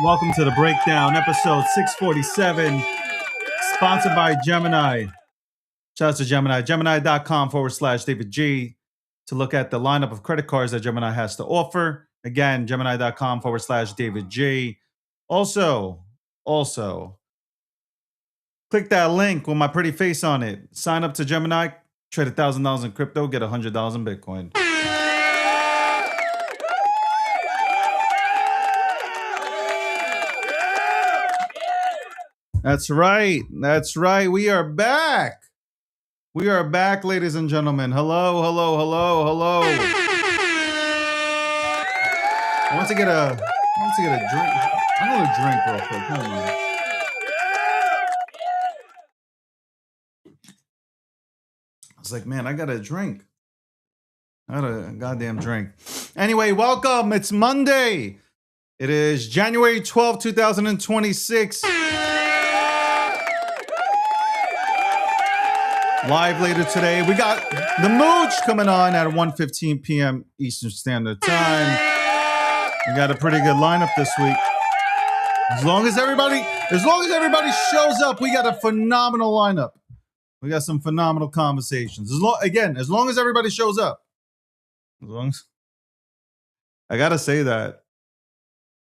Welcome to the breakdown, episode 647, sponsored by Gemini. Shout out to Gemini, gemini.com/David G to look at the lineup of credit cards that Gemini has to offer. Again, gemini.com/David G. Also, click that link with my pretty face on it. Sign up to Gemini, trade $1,000 in crypto, get $100 in Bitcoin. That's right. That's right. We are back. We are back, ladies and gentlemen. Hello. I want to get a drink. Another drink real quick. Hold on. I was like, man, I got a drink. I got a goddamn drink. Anyway, welcome. It's Monday. It is January 12th, 2026. Live later today. We got the Mooch coming on at 1:15 p.m. Eastern Standard Time. We got a pretty good lineup this week. As long as everybody shows up, we got a phenomenal lineup. We got some phenomenal conversations. As long as everybody shows up. I gotta say that.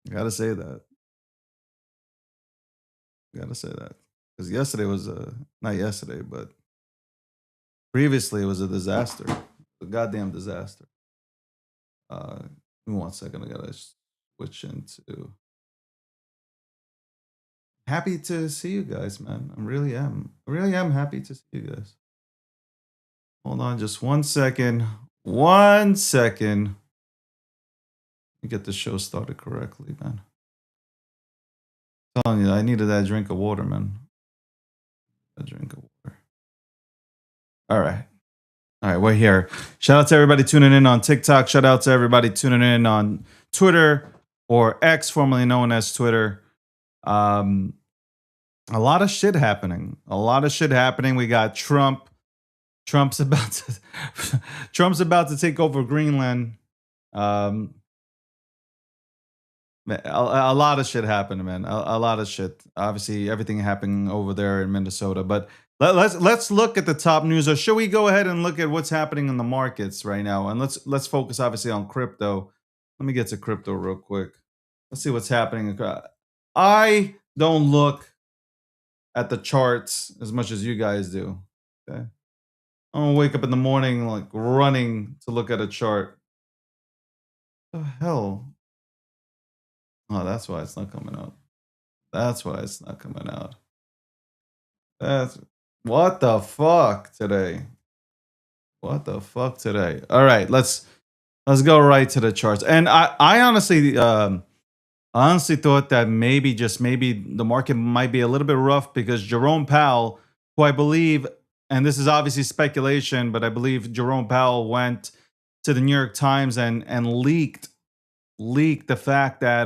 Because yesterday was not yesterday, but previously it was a disaster. A goddamn disaster. Give me 1 second. I gotta switch into. Happy to see you guys, man. I really am happy to see you guys. Hold on just 1 second. 1 second. Let me get the show started correctly, man. I'm telling you, I needed that drink of water, man. A drink of water. All right, we're here. Shout out to everybody tuning in on TikTok. Shout out to everybody tuning in on Twitter, or X, formerly known as Twitter. A lot of shit happening. We got Trump. Trump's about to take over Greenland. A lot of shit happened, man. A lot of shit. Obviously, everything happening over there in Minnesota. But let's look at the top news. Or should we go ahead and look at what's happening in the markets right now? And let's focus obviously on crypto. Let me get to crypto real quick. Let's see what's happening. I don't look at the charts as much as you guys do. Okay. I don't wake up in the morning like running to look at a chart. What the hell? Oh, that's why it's not coming out. That's what the fuck today. All right, let's go right to the charts. And I honestly thought that maybe the market might be a little bit rough because Jerome Powell, who I believe, and this is obviously speculation, but I believe Jerome Powell went to the New York Times and leaked the fact that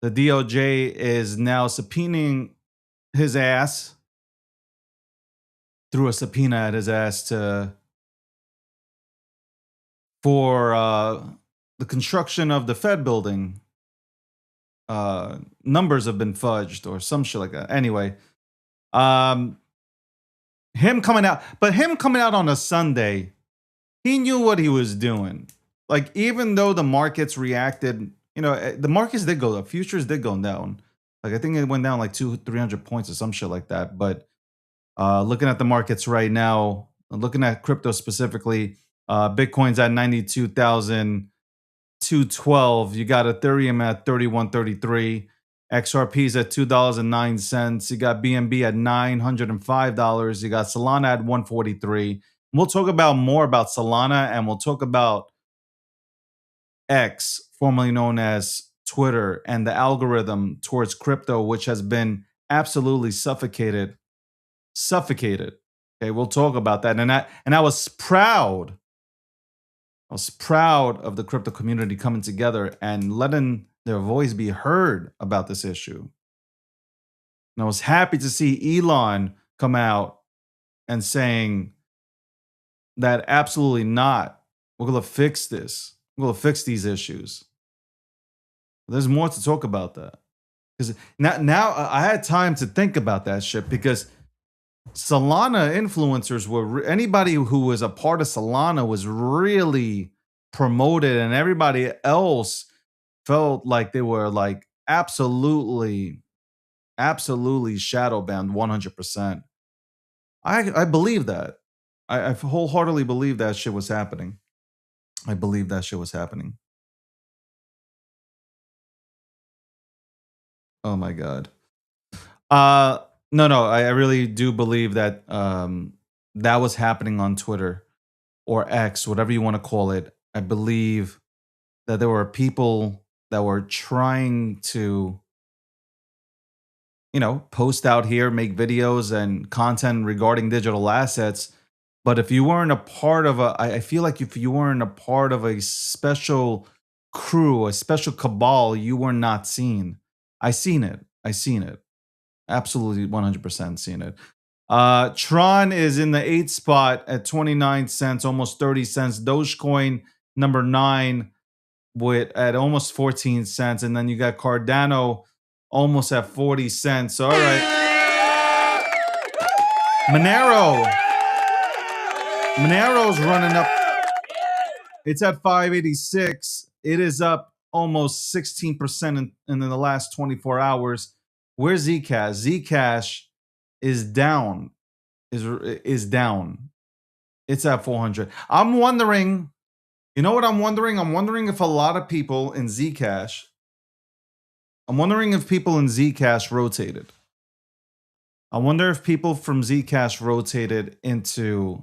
the DOJ is now subpoenaing his ass, threw a subpoena at his ass for the construction of the Fed building. Numbers have been fudged or some shit like that. Anyway, him coming out on a Sunday, he knew what he was doing. Like, even though the markets reacted, the markets did go up. Futures did go down. Like, I think it went down like 200-300 points or some shit like that. But looking at the markets right now, looking at crypto specifically, Bitcoin's at 92,212. You got Ethereum at 3133. XRP's at $2.09. You got BNB at $905. You got Solana at 143. We'll talk about more about Solana, and we'll talk about X, formerly known as Twitter, and the algorithm towards crypto, which has been absolutely suffocated. Okay, we'll talk about that. And I was proud. Of the crypto community coming together and letting their voice be heard about this issue. And I was happy to see Elon come out and saying that absolutely not. We're going to fix this. We're going to fix these issues. There's more to talk about that. Because now I had time to think about that shit because Solana influencers were anybody who was a part of Solana was really promoted, and everybody else felt like they were like absolutely shadow banned 100%. I believe that. I wholeheartedly believe that shit was happening. I believe that shit was happening. Oh my god. Uh no, I really do believe that that was happening on Twitter or X, whatever you want to call it. I believe that there were people that were trying to, post out here, make videos and content regarding digital assets. But if you weren't a part of I feel like if you weren't a part of a special crew, a special cabal, you were not seen. I seen it. I seen it. Absolutely 100% seen it. Tron is in the 8th spot at 29 cents, almost 30 cents. Dogecoin number 9 with at almost 14 cents. And then you got Cardano almost at 40 cents. All right. Monero's running up. It's at 586. It is up almost 16% in the last 24 hours. Where's Zcash? Zcash is down. Is down. It's at 400. I'm wondering, you know what I'm wondering? I'm wondering if a lot of people in Zcash, rotated. I wonder if people from Zcash rotated into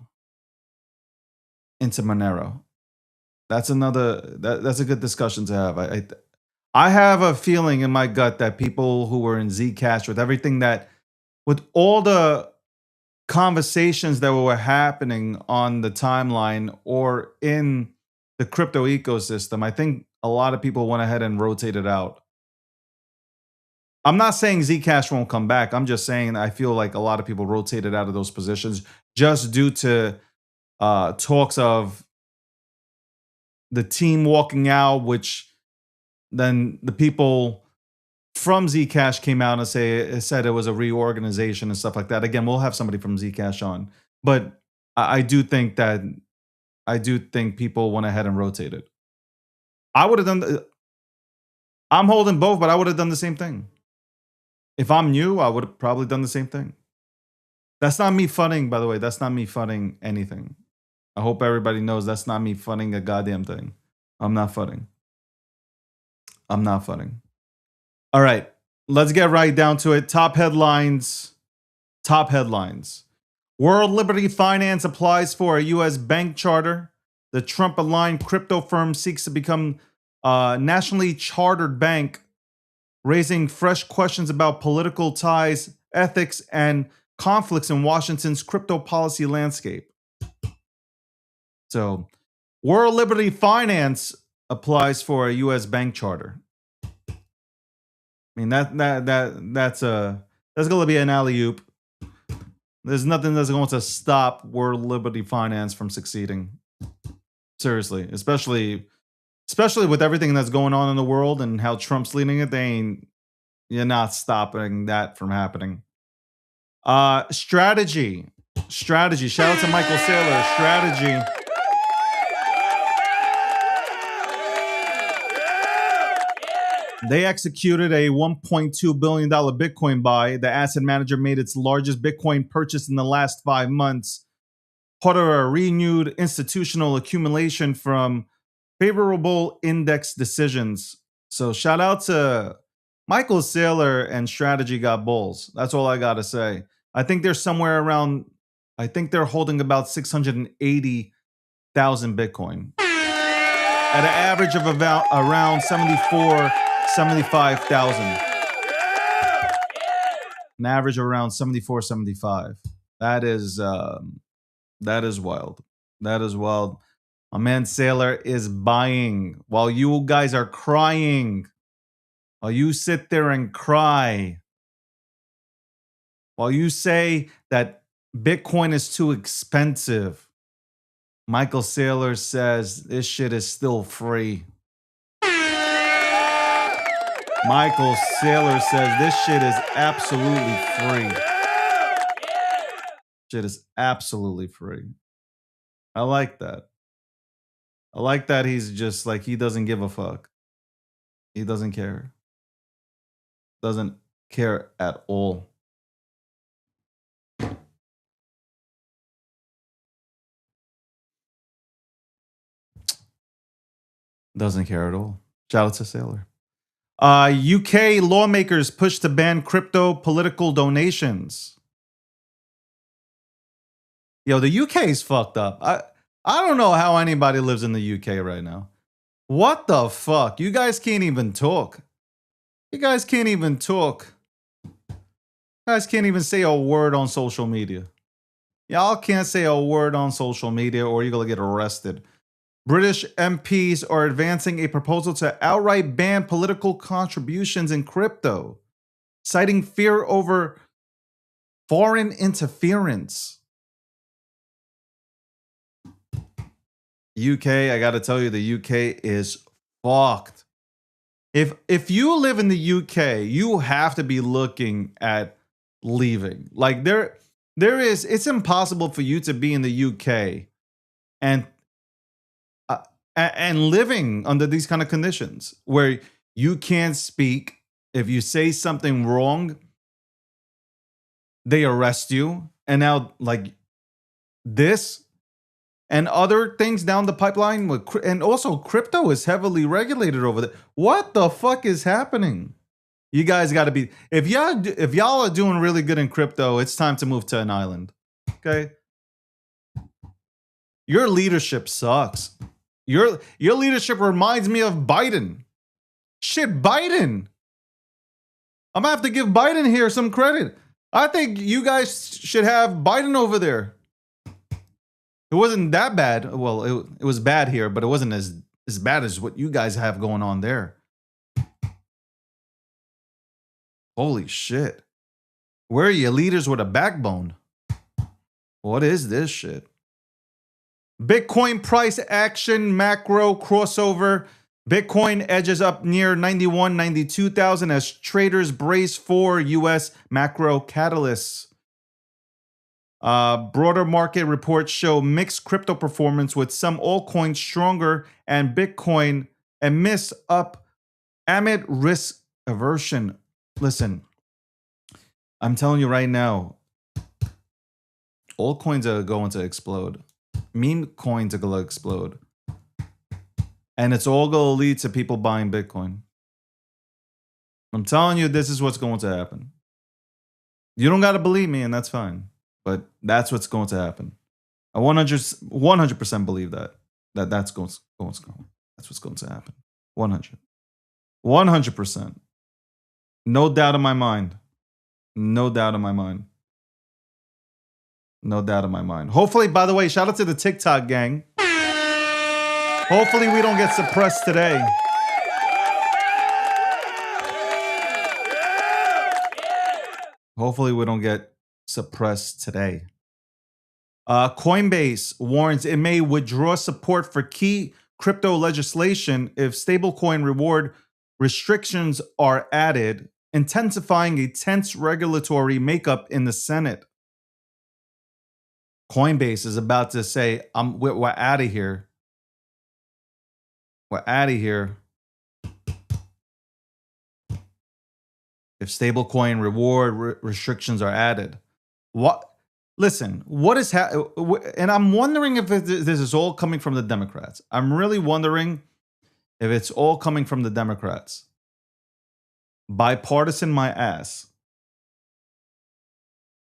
Monero. That's that's a good discussion to have. I have a feeling in my gut that people who were in Zcash with all the conversations that were happening on the timeline or in the crypto ecosystem, I think a lot of people went ahead and rotated out. I'm not saying Zcash won't come back. I'm just saying I feel like a lot of people rotated out of those positions just due to talks of the team walking out, which then the people from Zcash came out and said it was a reorganization and stuff like that. Again, we'll have somebody from Zcash on, but I do think people went ahead and rotated. I would have done. I'm holding both, but I would have done the same thing. If I'm new, I would have probably done the same thing. That's not me funning, by the way. That's not me funning anything. I hope everybody knows that's not me funning a goddamn thing. I'm not funning. All right, let's get right down to it. Top headlines. World Liberty Finance applies for a U.S. bank charter. The Trump-aligned crypto firm seeks to become a nationally chartered bank, raising fresh questions about political ties, ethics, and conflicts in Washington's crypto policy landscape. So, World Liberty Finance applies for a U.S. bank charter. I mean that's going to be an alley-oop. There's nothing that's going to stop World Liberty Finance from succeeding. Seriously, especially with everything that's going on in the world and how Trump's leading it, you're not stopping that from happening. Strategy. Shout out to Michael Saylor. Strategy. They executed a $1.2 billion Bitcoin buy. The asset manager made its largest Bitcoin purchase in the last 5 months, part of a renewed institutional accumulation from favorable index decisions. So shout out to Michael Saylor and Strategy got balls. That's all I got to say. I think they're holding about 680,000 Bitcoin at an average of about around 75,000. An average of around 75. That is wild. That is wild. My man Saylor is buying while you guys are crying. While you sit there and cry. While you say that Bitcoin is too expensive. Michael Saylor says this shit is still free. Michael Saylor says this shit is absolutely free. Shit is absolutely free. I like that. I like that he's just like, he doesn't give a fuck. He doesn't care. Doesn't care at all. Doesn't care at all. Shout out to Sailor. UK lawmakers push to ban crypto political donations. Yo, the UK is fucked up. I don't know how anybody lives in the UK right now. What the fuck? You guys can't even talk. You guys can't even talk. You guys can't even say a word on social media. Y'all can't say a word on social media or you're gonna get arrested. British MPs are advancing a proposal to outright ban political contributions in crypto, citing fear over foreign interference. UK, I gotta tell you, the UK is fucked. If you live in the UK, you have to be looking at leaving. Like it's impossible for you to be in the UK and living under these kind of conditions where you can't speak. If you say something wrong, they arrest you. And now, like this and other things down the pipeline, and also crypto is heavily regulated over there. What the fuck is happening? You guys got to be, if y'all are doing really good in crypto, it's time to move to an island. Okay, your leadership sucks. Your leadership reminds me of Biden. Shit, Biden. I'm gonna have to give Biden here some credit. I think you guys should have Biden over there. It wasn't that bad. Well, it was bad here, but it wasn't as bad as what you guys have going on there. Holy shit. Where are your leaders with a backbone? What is this shit? Bitcoin price action macro crossover. Bitcoin edges up near 91, 92,000 as traders brace for US macro catalysts. Broader market reports show mixed crypto performance with some altcoins stronger and Bitcoin a miss up amid risk aversion. Listen, I'm telling you right now, altcoins are going to explode. Meme coins are going to explode. And it's all going to lead to people buying Bitcoin. I'm telling you, this is what's going to happen. You don't got to believe me, and that's fine. But that's what's going to happen. I 100% believe that. That's what's going to happen. 100%. No doubt in my mind. No doubt in my mind. No doubt in my mind. Hopefully, by the way, shout out to the TikTok gang. Hopefully we don't get suppressed today. Hopefully we don't get suppressed today. Coinbase warns it may withdraw support for key crypto legislation if stablecoin reward restrictions are added, intensifying a tense regulatory makeup in the Senate. Coinbase is about to say, we're out of here. We're out of here. If stablecoin reward restrictions are added. What? Listen, what is and I'm wondering if this is all coming from the Democrats. I'm really wondering if it's all coming from the Democrats. Bipartisan my ass.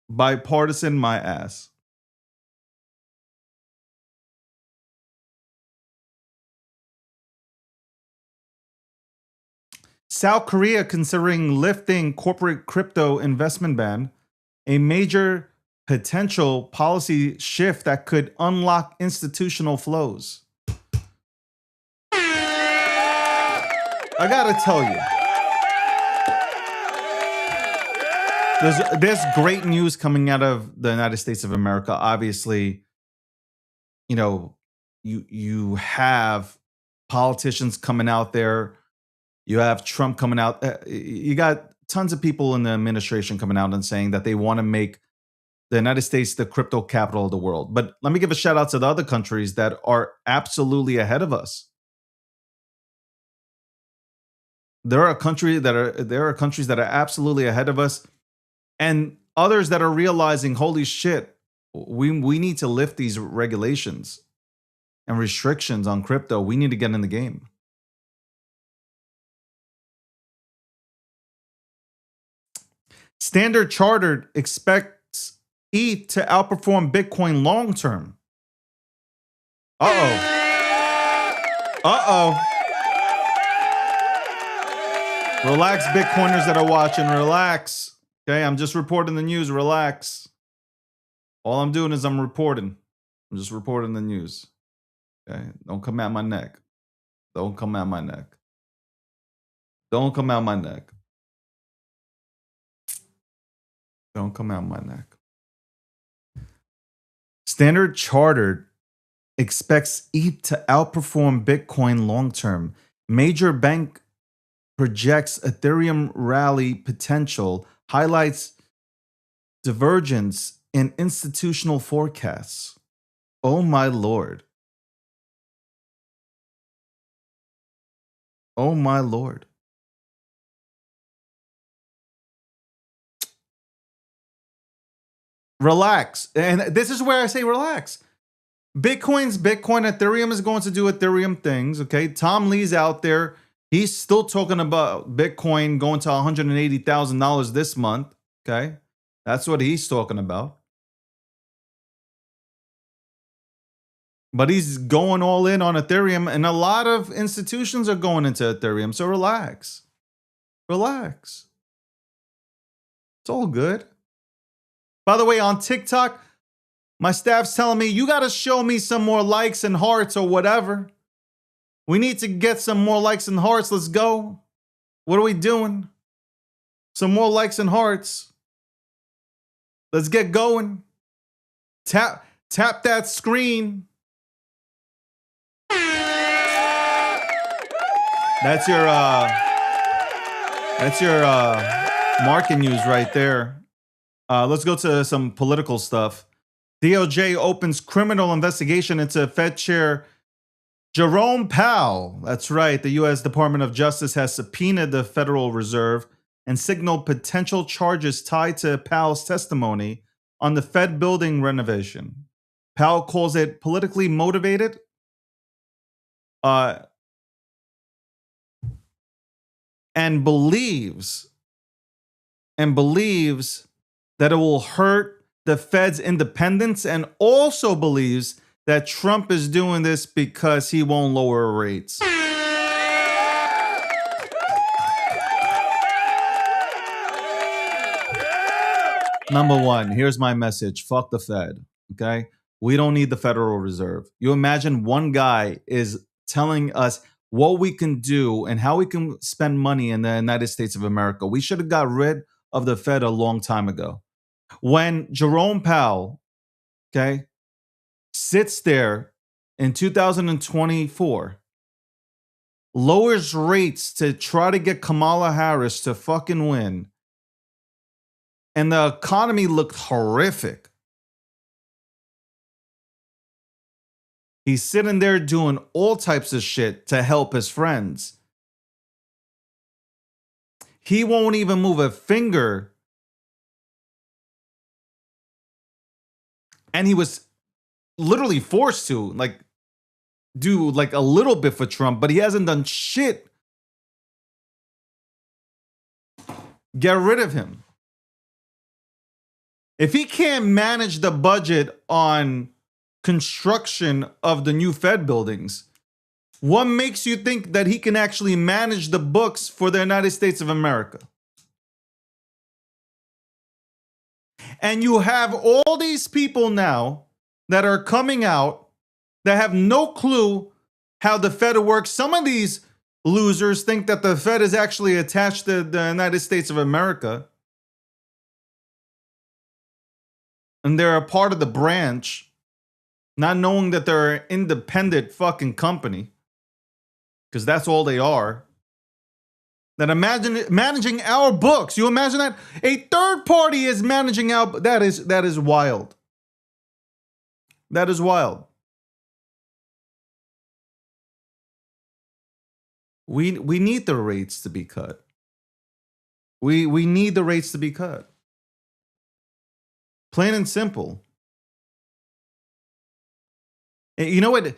Bipartisan my ass. South Korea considering lifting corporate crypto investment ban, a major potential policy shift that could unlock institutional flows. I gotta tell you, there's great news coming out of the United States of America. Obviously, you know, you have politicians coming out there You have Trump coming out. You got tons of people in the administration coming out and saying that they want to make the United States the crypto capital of the world. But let me give a shout out to the other countries that are absolutely ahead of us. There are countries that are absolutely ahead of us, and others that are realizing, holy shit, we need to lift these regulations and restrictions on crypto. We need to get in the game. Standard Chartered expects ETH to outperform Bitcoin long term. Uh-oh. Relax, Bitcoiners that are watching. Relax. Okay, I'm just reporting the news. Relax. All I'm doing is I'm just reporting the news. Okay, don't come at my neck. Don't come at my neck. Don't come at my neck. Don't come at my neck. Standard Chartered expects ETH to outperform Bitcoin long term. Major bank projects Ethereum rally potential, highlights divergence in institutional forecasts. Oh my lord. Oh my lord. Relax. And this is where I say relax. Bitcoin's Bitcoin. Ethereum is going to do Ethereum things. Okay. Tom Lee's out there. He's still talking about Bitcoin going to $180,000 this month. Okay. That's what he's talking about. But he's going all in on Ethereum, and a lot of institutions are going into Ethereum. So relax. Relax. It's all good. By the way, on TikTok, my staff's telling me, you got to show me some more likes and hearts or whatever. We need to get some more likes and hearts. Let's go. What are we doing? Some more likes and hearts. Let's get going. Tap that screen. That's your market news right there. Let's go to some political stuff. DOJ opens criminal investigation into Fed Chair Jerome Powell. That's right. The U.S. Department of Justice has subpoenaed the Federal Reserve and signaled potential charges tied to Powell's testimony on the Fed building renovation. Powell calls it politically motivated. And believes that it will hurt the Fed's independence, and also believes that Trump is doing this because he won't lower rates. Number one, here's my message. Fuck the Fed, okay? We don't need the Federal Reserve. You imagine one guy is telling us what we can do and how we can spend money in the United States of America. We should have got rid of the Fed a long time ago. When Jerome Powell, okay, sits there in 2024, lowers rates to try to get Kamala Harris to fucking win, and the economy looked horrific. He's sitting there doing all types of shit to help his friends. He won't even move a finger. And he was literally forced to do a little bit for Trump, but he hasn't done shit. Get rid of him. If he can't manage the budget on construction of the new Fed buildings, what makes you think that he can actually manage the books for the United States of America? And you have all these people now that are coming out that have no clue how the Fed works. Some of these losers think that the Fed is actually attached to the United States of America, and they're a part of the branch, not knowing that they're an independent fucking company, because that's all they are. that are managing our books. You imagine that? A third party is managing our... That is wild. That is wild. We need the rates to be cut. We need the rates to be cut. Plain and simple. You know what?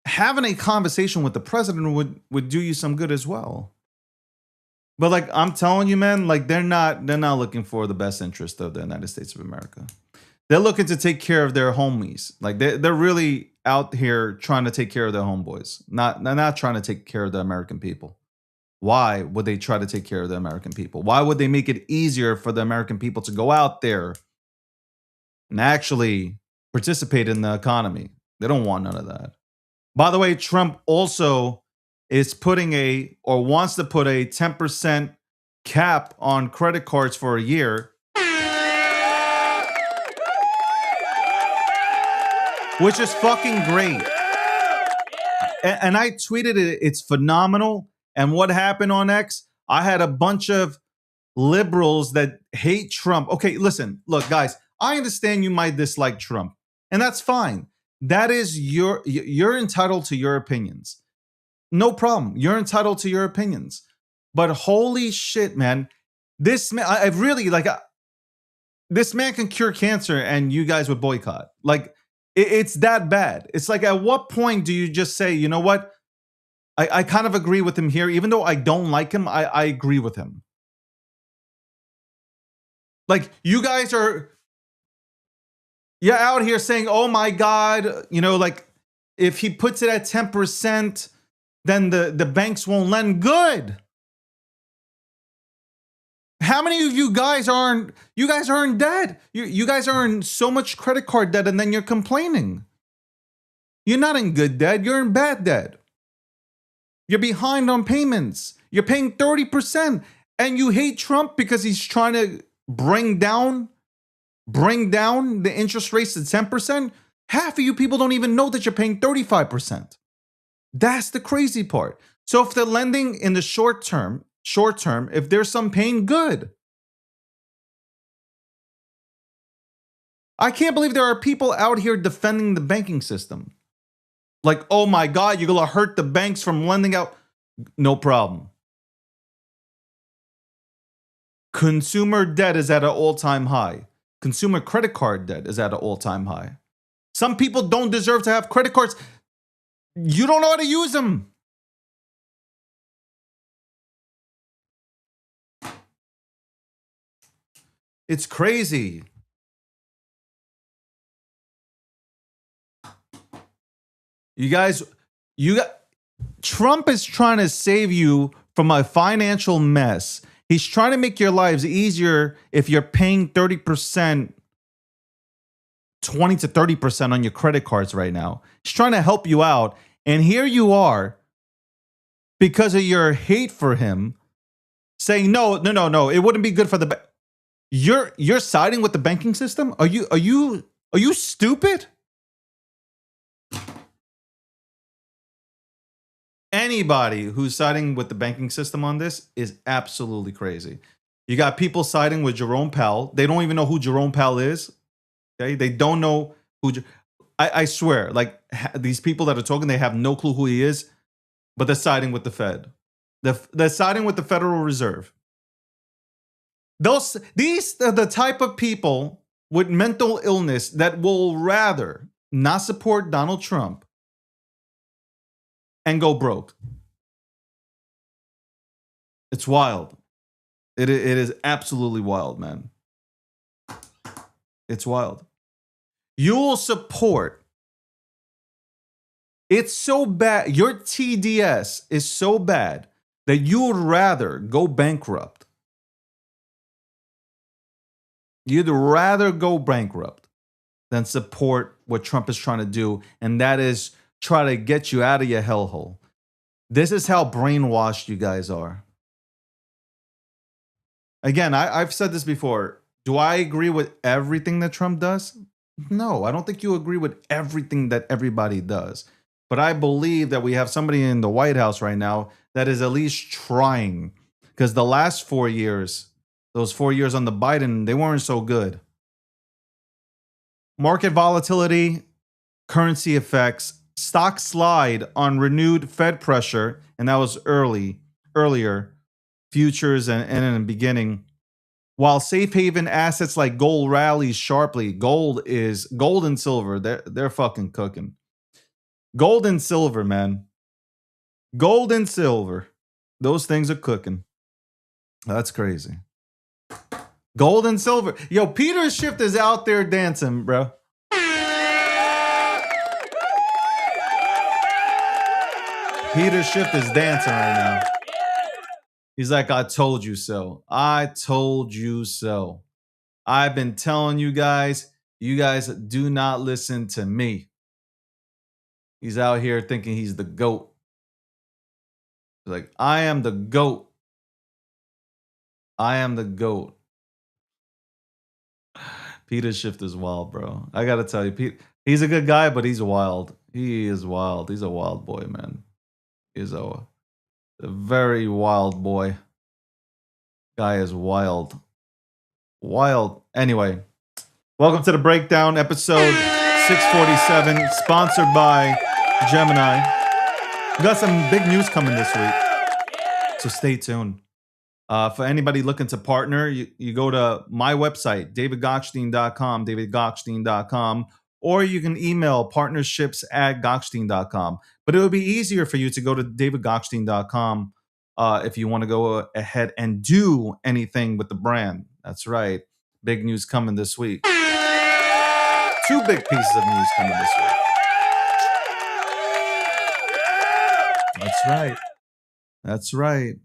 Having a conversation with the president would do you some good as well. But like I'm telling you, man, like they're not looking for the best interest of the United States of America. They're looking to take care of their homies. Like they're really out here trying to take care of their homeboys. They're not trying to take care of the American people. Why would they try to take care of the American people? Why would they make it easier for the American people to go out there and actually participate in the economy? They don't want none of that. By the way, Trump also is wants to put a 10% cap on credit cards for a year, which is fucking great. And I tweeted it. It's phenomenal. And what happened on X? I had a bunch of liberals that hate Trump. Okay, listen, look, guys, I understand you might dislike Trump, and that's fine. That is you're entitled to your opinions. No problem. You're entitled to your opinions. But holy shit, man. This man, I really like this man can cure cancer and you guys would boycott. Like it's that bad. It's like, at what point do you just say, you know what? I kind of agree with him here. Even though I don't like him, I agree with him. Like you guys are... You're out here saying, oh my God, you know, like if he puts it at 10%, then the banks won't lend. Good. How many of you guys aren't dead? You guys are in so much credit card debt and then you're complaining. You're not in good debt, you're in bad debt. You're behind on payments. You're paying 30% and you hate Trump because he's trying to bring down the interest rates to 10%. Half of you people don't even know that you're paying 35%. That's the crazy part. So if they're lending in the short term, if there's some pain, good. I can't believe there are people out here defending the banking system. Like, oh my God, you're gonna hurt the banks from lending out. No problem. Consumer debt is at an all-time high. Consumer credit card debt is at an all-time high. Some people don't deserve to have credit cards. You don't know how to use them. It's crazy. Trump is trying to save you from a financial mess. He's trying to make your lives easier if you're paying 30%, 20 to 30% on your credit cards right now. He's trying to help you out. And here you are, because of your hate for him, saying, no, it wouldn't be good for the... You're siding with the banking system? Are you stupid? Anybody who's siding with the banking system on this is absolutely crazy. You got people siding with Jerome Powell. They don't even know who Jerome Powell is. Okay, they don't know who. I swear, like these people that are talking, they have no clue who he is, but they're siding with the Fed. They're siding with the Federal Reserve. These are the type of people with mental illness that will rather not support Donald Trump and go broke. It's wild. It is absolutely wild, man. It's wild. You will support. It's so bad. Your TDS is so bad that you would rather go bankrupt. You'd rather go bankrupt than support what Trump is trying to do, and that is try to get you out of your hellhole. This is how brainwashed you guys are. Again, I've said this before. Do I agree with everything that Trump does? No, I don't think you agree with everything that everybody does. but I believe that we have somebody in the White House right now that is at least trying. Because the last 4 years, those 4 years on the Biden, they weren't so good. Market volatility, currency effects, stock slide on renewed Fed pressure, and that was earlier, futures and in the beginning. While safe haven assets like gold rallies sharply, gold and silver, they're fucking cooking. Gold and silver, man. Gold and silver. Those things are cooking. That's crazy. Gold and silver. Yo, Peter Schiff is out there dancing, bro. Peter Schiff is dancing right now. He's like, I told you so. I told you so. I've been telling you guys do not listen to me. He's out here thinking he's the GOAT. He's like, I am the GOAT. I am the GOAT. Peter Schiff is wild, bro. I gotta tell you, he's a good guy, but he's wild. He is wild. He's a wild boy, man. He's a very wild boy. Guy is wild. Wild. Anyway, welcome to the breakdown, episode 647, sponsored by Gemini. We got some big news coming this week, so stay tuned. For anybody looking to partner, you go to my website, davidgochstein.com, or you can email partnerships@gochstein.com. But it would be easier for you to go to davidgochstein.com if you want to go ahead and do anything with the brand. That's right. Big news coming this week. Two big pieces of news coming this week. That's right. That's right.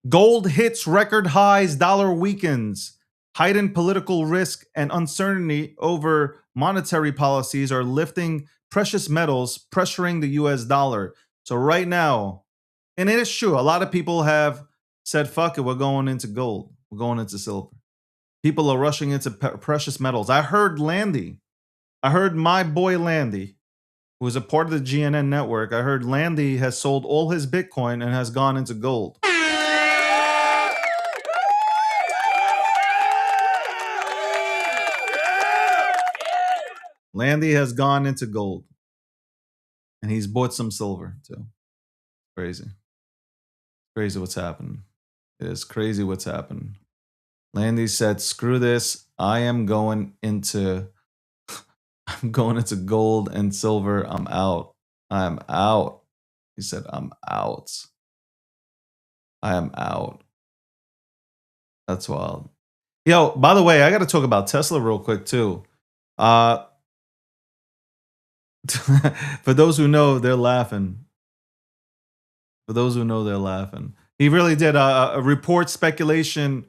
Gold hits record highs, dollar weakens. Heightened political risk and uncertainty over monetary policies are lifting precious metals, pressuring the US dollar. So right now, and it is true, a lot of people have said, fuck it, we're going into gold. We're going into silver. People are rushing into precious metals. I heard my boy Landy, who is a part of the GNN network. I heard Landy has sold all his Bitcoin and has gone into gold. Landy has gone into gold. And he's bought some silver too. Crazy. Crazy what's happening. It is crazy what's happening. Landy said, screw this. I'm going into gold and silver. I'm out. I'm out. He said, I'm out. I am out. That's wild. Yo, by the way, I got to talk about Tesla real quick too. For those who know, they're laughing. For those who know, they're laughing. He really did. A report speculation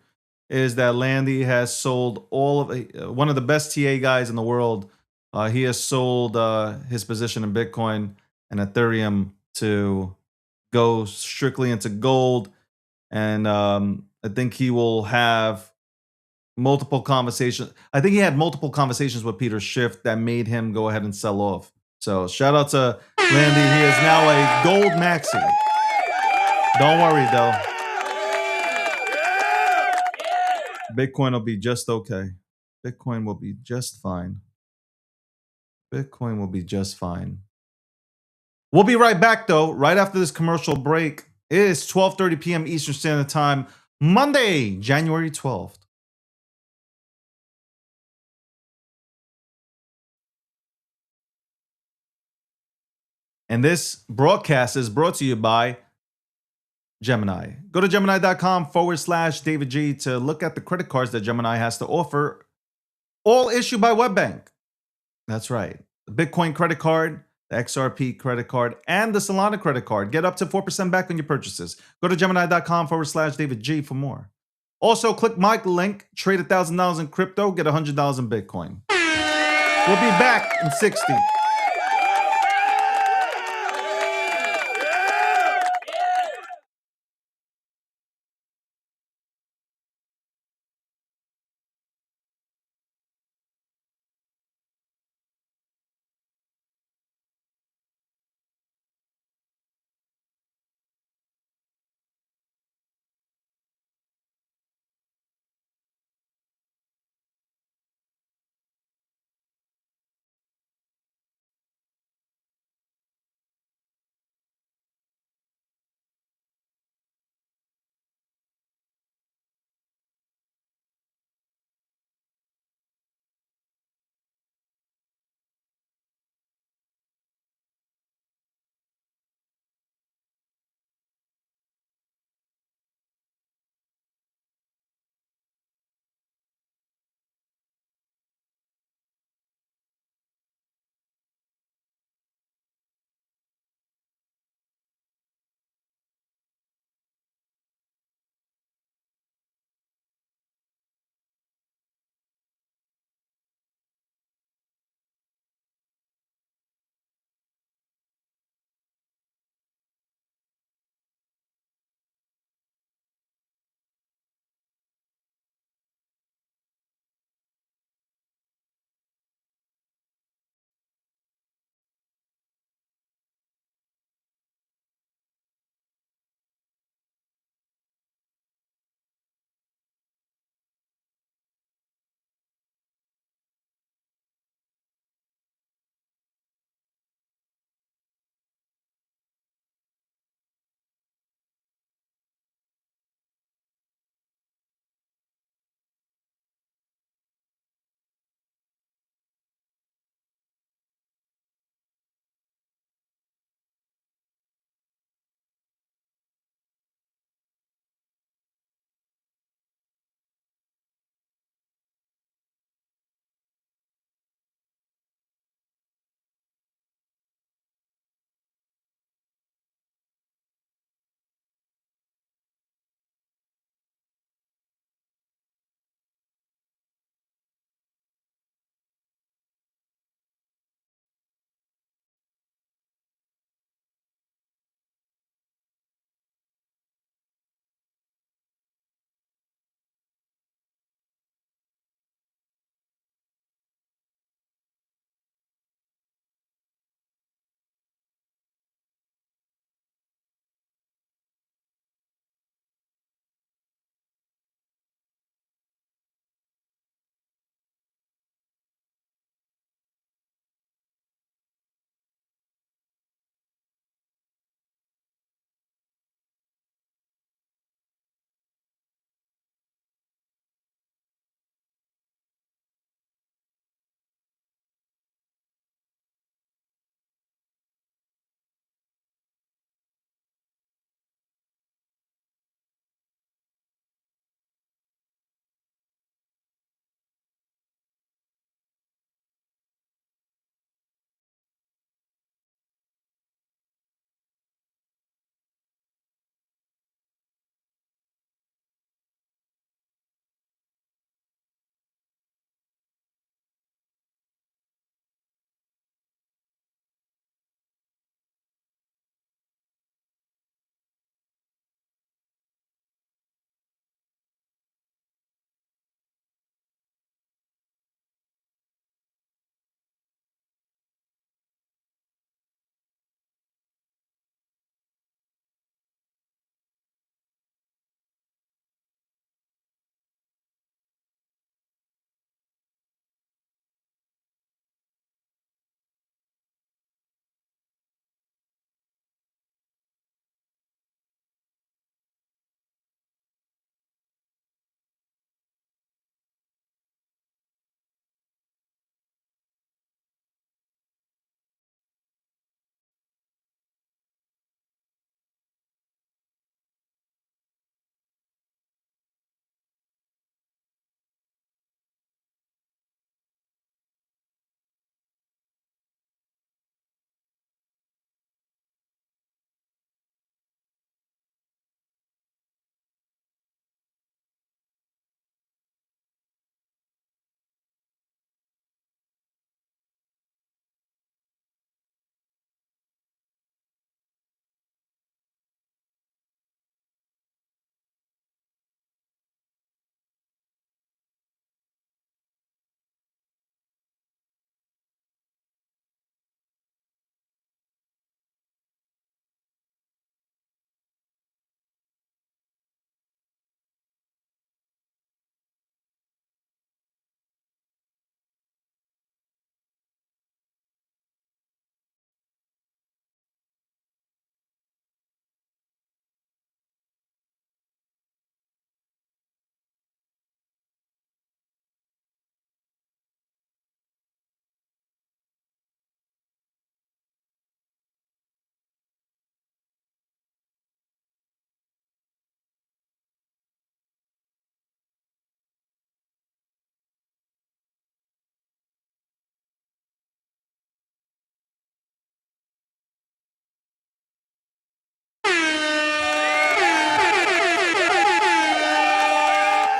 is that Landy has sold all of one of the best TA guys in the world. He has sold his position in Bitcoin and Ethereum to go strictly into gold. And I think he will have multiple conversations. I think he had multiple conversations with Peter Schiff that made him go ahead and sell off. So shout out to Landy. He is now a gold maxi. Don't worry though. Bitcoin will be just okay. Bitcoin will be just fine. Bitcoin will be just fine. We'll be right back though, right after this commercial break. It is 12:30 p.m. Eastern Standard Time, Monday, January 12th. And this broadcast is brought to you by Gemini. Go to Gemini.com/David G to look at the credit cards that Gemini has to offer, all issued by WebBank. That's right. The Bitcoin credit card, the XRP credit card, and the Solana credit card. Get up to 4% back on your purchases. Go to Gemini.com/David G for more. Also, click my link, trade $1,000 in crypto, get $100 in Bitcoin. We'll be back in 60.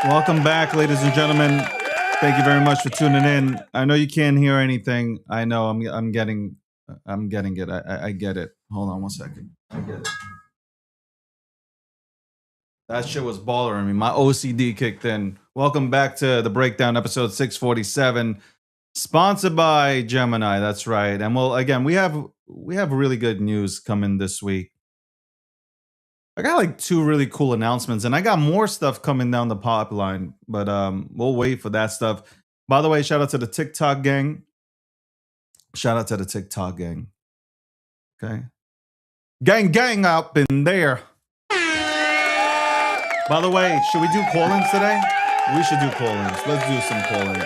Welcome back, ladies and gentlemen. Thank you very much for tuning in. I know you can't hear anything. I know I'm getting it. I get it. Hold on one second. I get it. That shit was bothering me. My OCD kicked in. Welcome back to the breakdown, episode 647, sponsored by Gemini. That's right. And well, again, we have really good news coming this week. I got like 2 really cool announcements, and I got more stuff coming down the pipeline, but we'll wait for that stuff. By the way, shout out to the TikTok gang. Shout out to the TikTok gang. Okay. Gang up in there. By the way, should we do call-ins today? We should do call-ins. Let's do some call-ins.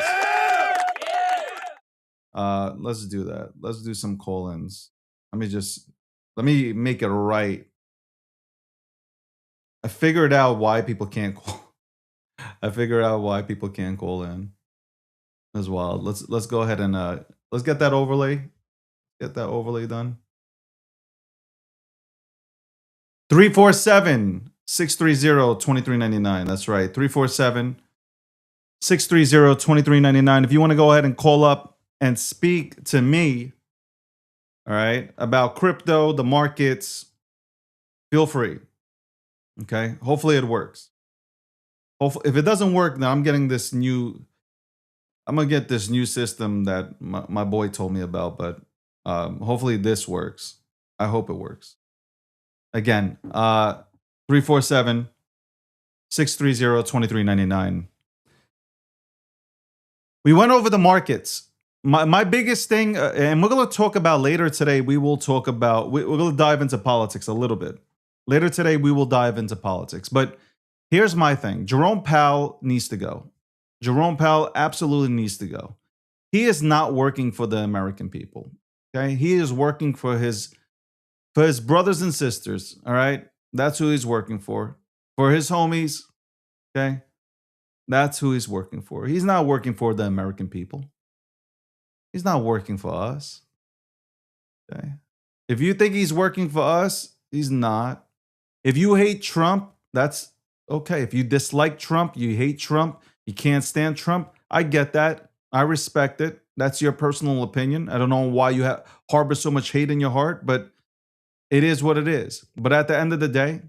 Let's do that. Let's do some call-ins. Let me make it right. I figured out why people can't call. I figured out why people can't call in as well. Let's go ahead and let's get that overlay. Get that overlay done. 347-630-2399. That's right. 347-630-2399. If you want to go ahead and call up and speak to me, all right, about crypto, the markets, feel free. Okay? Hopefully it works. Hopefully, if it doesn't work, then I'm going to get this new system that my boy told me about, but hopefully this works. I hope it works. Again, 347-630-2399. We went over the markets. My biggest thing, and we're going to talk about later today, we're going to dive into politics a little bit. Later today, we will dive into politics. But here's my thing. Jerome Powell needs to go. Jerome Powell absolutely needs to go. He is not working for the American people. Okay? He is working for his brothers and sisters. All right? That's who he's working for. For his homies. Okay? That's who he's working for. He's not working for the American people. He's not working for us. Okay? If you think he's working for us, he's not. If you hate Trump, that's okay. If you dislike Trump, you hate Trump, you can't stand Trump, I get that. I respect it. That's your personal opinion. I don't know why you harbor so much hate in your heart, but it is what it is. But at the end of the day,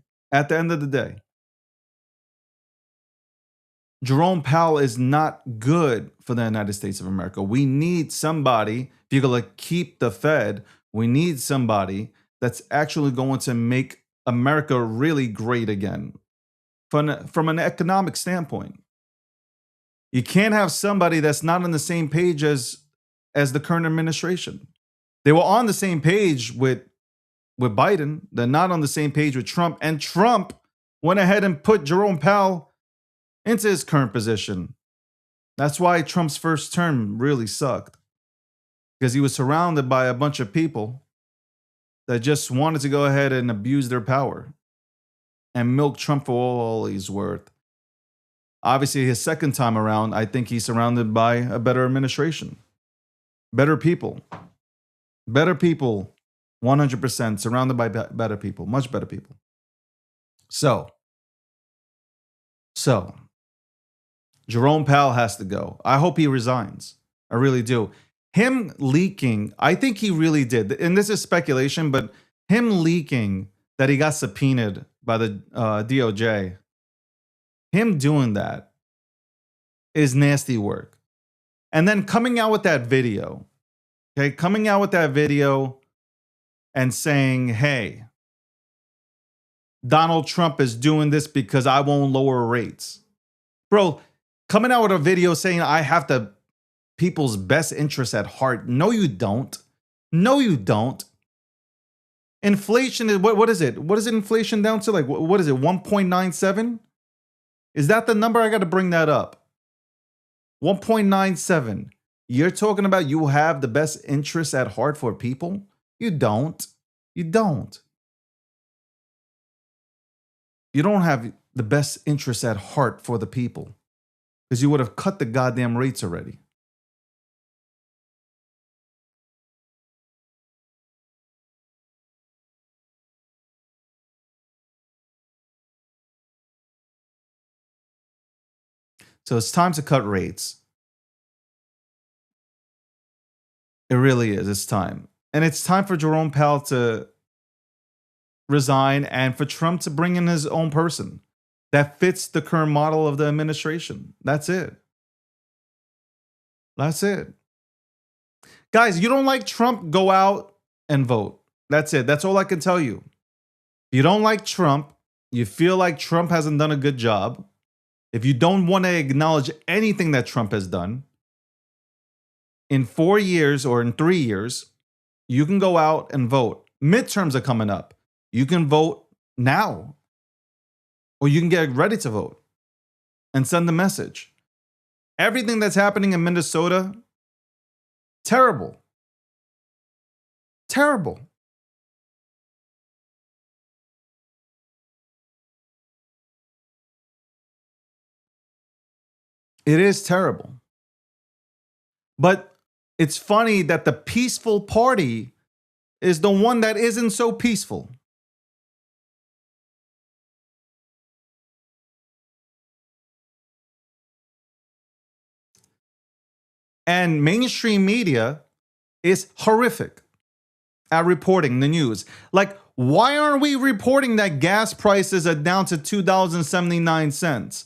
Jerome Powell is not good for the United States of America. We need somebody, if you're going to keep the Fed, we need somebody that's actually going to make America really great again from an economic standpoint. You can't have somebody that's not on the same page as the current administration. They were on the same page with Biden. They're not on the same page with Trump. And Trump went ahead and put Jerome Powell into his current position. That's why Trump's first term really sucked. Because he was surrounded by a bunch of people that just wanted to go ahead and abuse their power and milk Trump for all he's worth. Obviously, his second time around, I think he's surrounded by a better administration. Better people. Better people, 100%, surrounded by better people, much better people. So, Jerome Powell has to go. I hope he resigns. I really do. Him leaking, I think he really did. And this is speculation, but him leaking that he got subpoenaed by the DOJ, him doing that is nasty work. And then coming out with that video, and saying, hey, Donald Trump is doing this because I won't lower rates. Bro, coming out with a video saying I have the people's best interests at heart. No, you don't. No, you don't. Inflation is, what is it? What is it inflation down to? Like, what is it, 1.97? Is that the number? I got to bring that up. 1.97. You're talking about you have the best interests at heart for people? You don't. You don't. You don't have the best interests at heart for the people because you would have cut the goddamn rates already. So it's time to cut rates. It really is. It's time. And it's time for Jerome Powell to resign and for Trump to bring in his own person that fits the current model of the administration. That's it. That's it. Guys, you don't like Trump, go out and vote. That's it. That's all I can tell you. If you don't like Trump, you feel like Trump hasn't done a good job, if you don't want to acknowledge anything that Trump has done, in 4 years or in 3 years, you can go out and vote. Midterms are coming up. You can vote now, or you can get ready to vote and send the message. Everything that's happening in Minnesota, terrible. Terrible. It is terrible. But it's funny that the peaceful party is the one that isn't so peaceful. And mainstream media is horrific at reporting the news. Like, why aren't we reporting that gas prices are down to $2.79?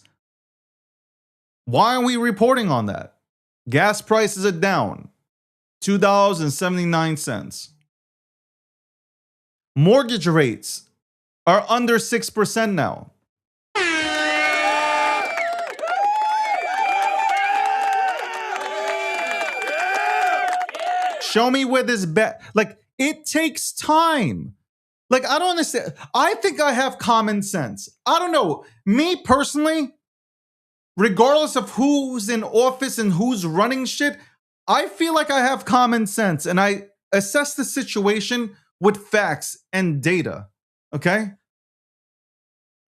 Why aren't we reporting on that? Gas prices are down $2.79. Mortgage rates are under 6% now. Show me where this bet. Like, it takes time. Like, I don't understand. I think I have common sense. I don't know. Me personally, regardless of who's in office and who's running shit, I feel like I have common sense and I assess the situation with facts and data. Okay?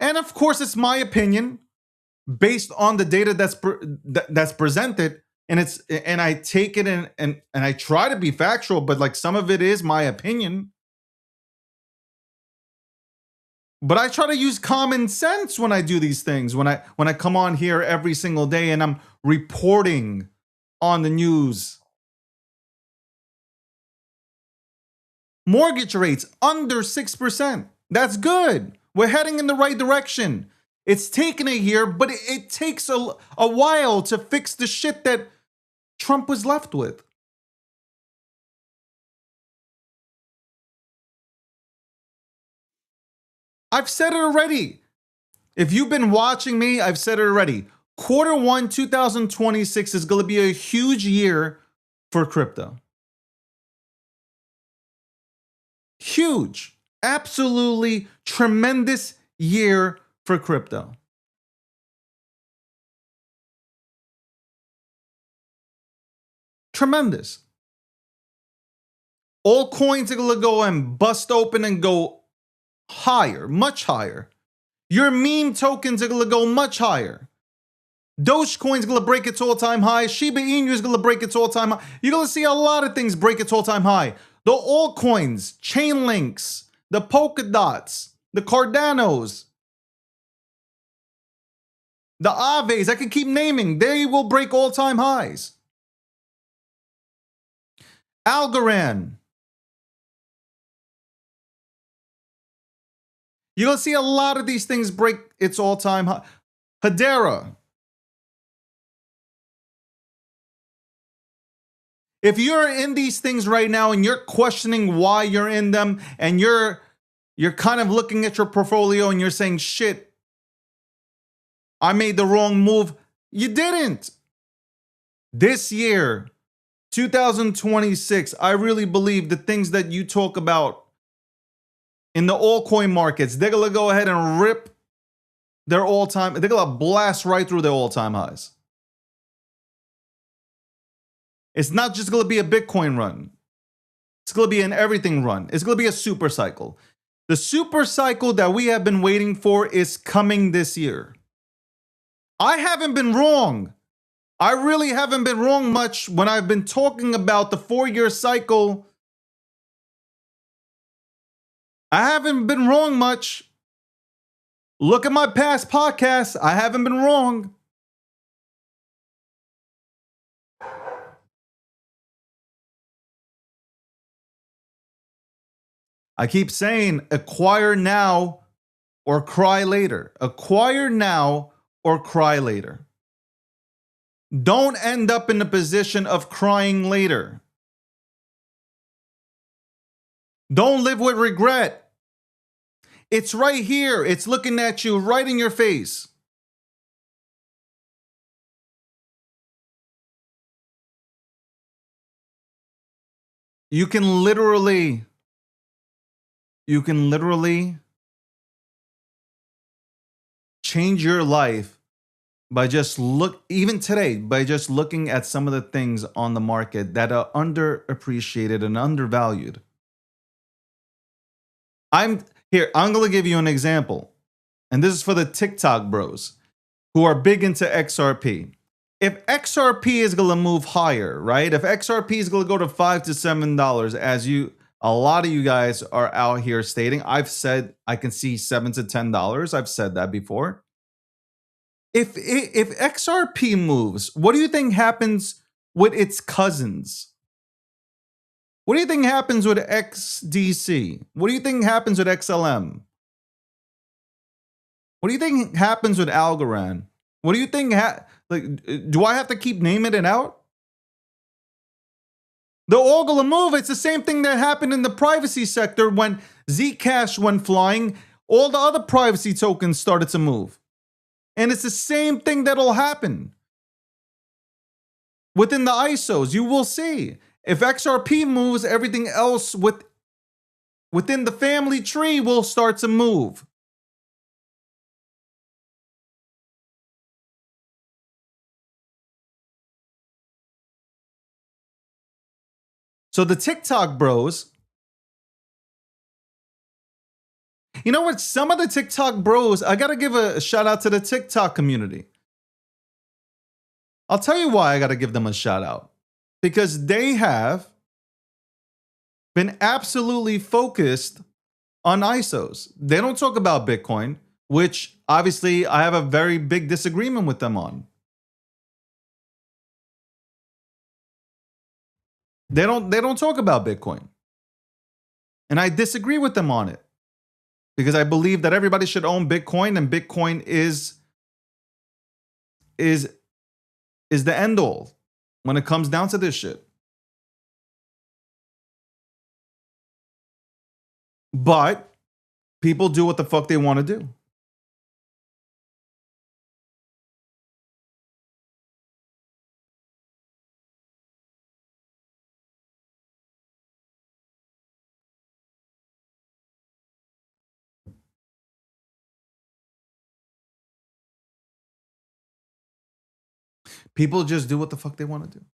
And of course, it's my opinion based on the data that's presented. And I take it and I try to be factual, but like some of it is my opinion. But I try to use common sense when I do these things. When I come on here every single day and I'm reporting on the news. Mortgage rates under 6%. That's good. We're heading in the right direction. It's taken a year, but it takes a while to fix the shit that Trump was left with. I've said it already. If you've been watching me, I've said it already. Q1 2026 is going to be a huge year for crypto. Huge. Absolutely tremendous year for crypto. Tremendous. All coins are going to go and bust open and go higher, much higher. Your meme tokens are going to go much higher. Dogecoin is going to break its all-time high. Shiba Inu is going to break its all-time high. You're going to see a lot of things break its all-time high. The altcoins, Chainlinks, the Polkadots, the Cardanos, the Aves, I can keep naming. They will break all-time highs. Algorand. You're going to see a lot of these things break its all-time high. Hedera. If you're in these things right now and you're questioning why you're in them and you're kind of looking at your portfolio and you're saying, shit, I made the wrong move. You didn't. This year, 2026, I really believe the things that you talk about in the altcoin markets, they're going to go ahead and rip their all-time, they're going to blast right through their all-time highs. It's not just going to be a Bitcoin run. It's going to be an everything run. It's going to be a super cycle. The super cycle that we have been waiting for is coming this year. I haven't been wrong. I really haven't been wrong much when I've been talking about the 4-year cycle. I haven't been wrong much. Look at my past podcasts. I haven't been wrong. I keep saying acquire now or cry later. Acquire now or cry later. Don't end up in the position of crying later. Don't live with regret. It's right here. It's looking at you right in your face. You can literally change your life by just even today, by just looking at some of the things on the market that are underappreciated and undervalued. I'm going to give you an example. And this is for the TikTok bros who are big into XRP. If XRP is going to move higher, right? If XRP is going to go to $5 to $7, as a lot of you guys are out here stating, I've said I can see $7 to $10. I've said that before. If XRP moves, what do you think happens with its cousins? What do you think happens with XDC? What do you think happens with XLM? What do you think happens with Algorand? What do you think? Do I have to keep naming it out? The all gonna move. It's the same thing that happened in the privacy sector when Zcash went flying. All the other privacy tokens started to move, and it's the same thing that'll happen within the ISOs. You will see if XRP moves, everything else within the family tree will start to move. So the TikTok bros, you know what? Some of the TikTok bros, I got to give a shout out to the TikTok community. I'll tell you why I got to give them a shout out. Because they have been absolutely focused on ISOs. They don't talk about Bitcoin, which obviously I have a very big disagreement with them on. They don't talk about Bitcoin. And I disagree with them on it. Because I believe that everybody should own Bitcoin, and Bitcoin is the end all when it comes down to this shit. But people do what the fuck they want to do. People just do what the fuck they want to do.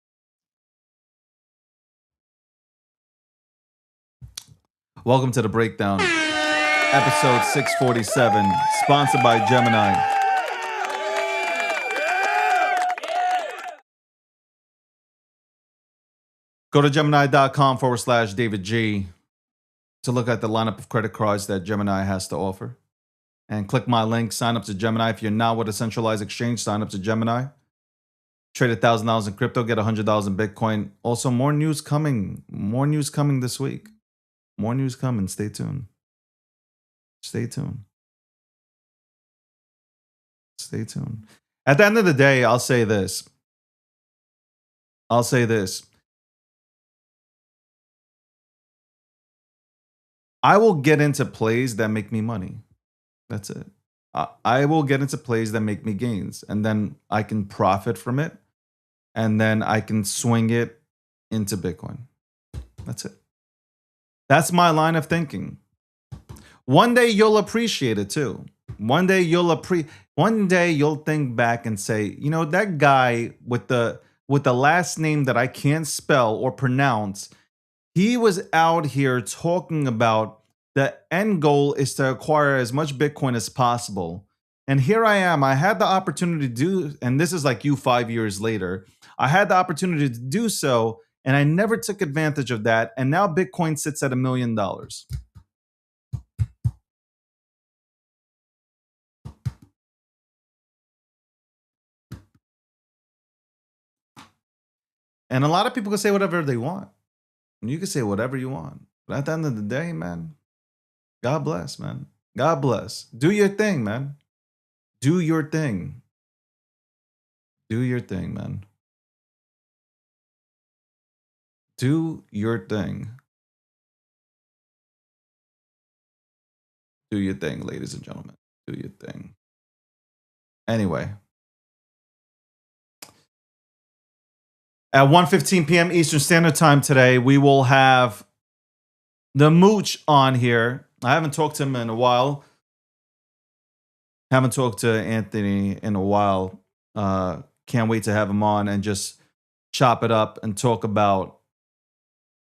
Welcome to the breakdown, episode 647, sponsored by Gemini. Go to Gemini.com/David G to look at the lineup of credit cards that Gemini has to offer. And click my link, sign up to Gemini. If you're not with a centralized exchange, sign up to Gemini. Trade $1,000 in crypto, get $100 in Bitcoin. Also, more news coming. More news coming this week. More news coming. Stay tuned. Stay tuned. Stay tuned. At the end of the day, I'll say this. I will get into plays that make me money. That's it. I will get into plays that make me gains, and then I can profit from it, and then I can swing it into Bitcoin. That's it. That's my line of thinking. One day you'll appreciate it too. One day you'll think back and say, you know, that guy with the last name that I can't spell or pronounce, he was out here talking about the end goal is to acquire as much Bitcoin as possible. And here I am. I had the opportunity to do, and this is like you 5 years later, I had the opportunity to do so, and I never took advantage of that. And now Bitcoin sits at $1 million. And a lot of people can say whatever they want. You can say whatever you want. But at the end of the day, man, God bless, man. God bless. Do your thing, man. Do your thing. Do your thing, man. Do your thing. Do your thing, ladies and gentlemen. Do your thing. Anyway. At 1:15 p.m. Eastern Standard Time today, we will have the Mooch on here. I haven't talked to him in a while. Haven't talked to Anthony in a while. Can't wait to have him on and just chop it up and talk about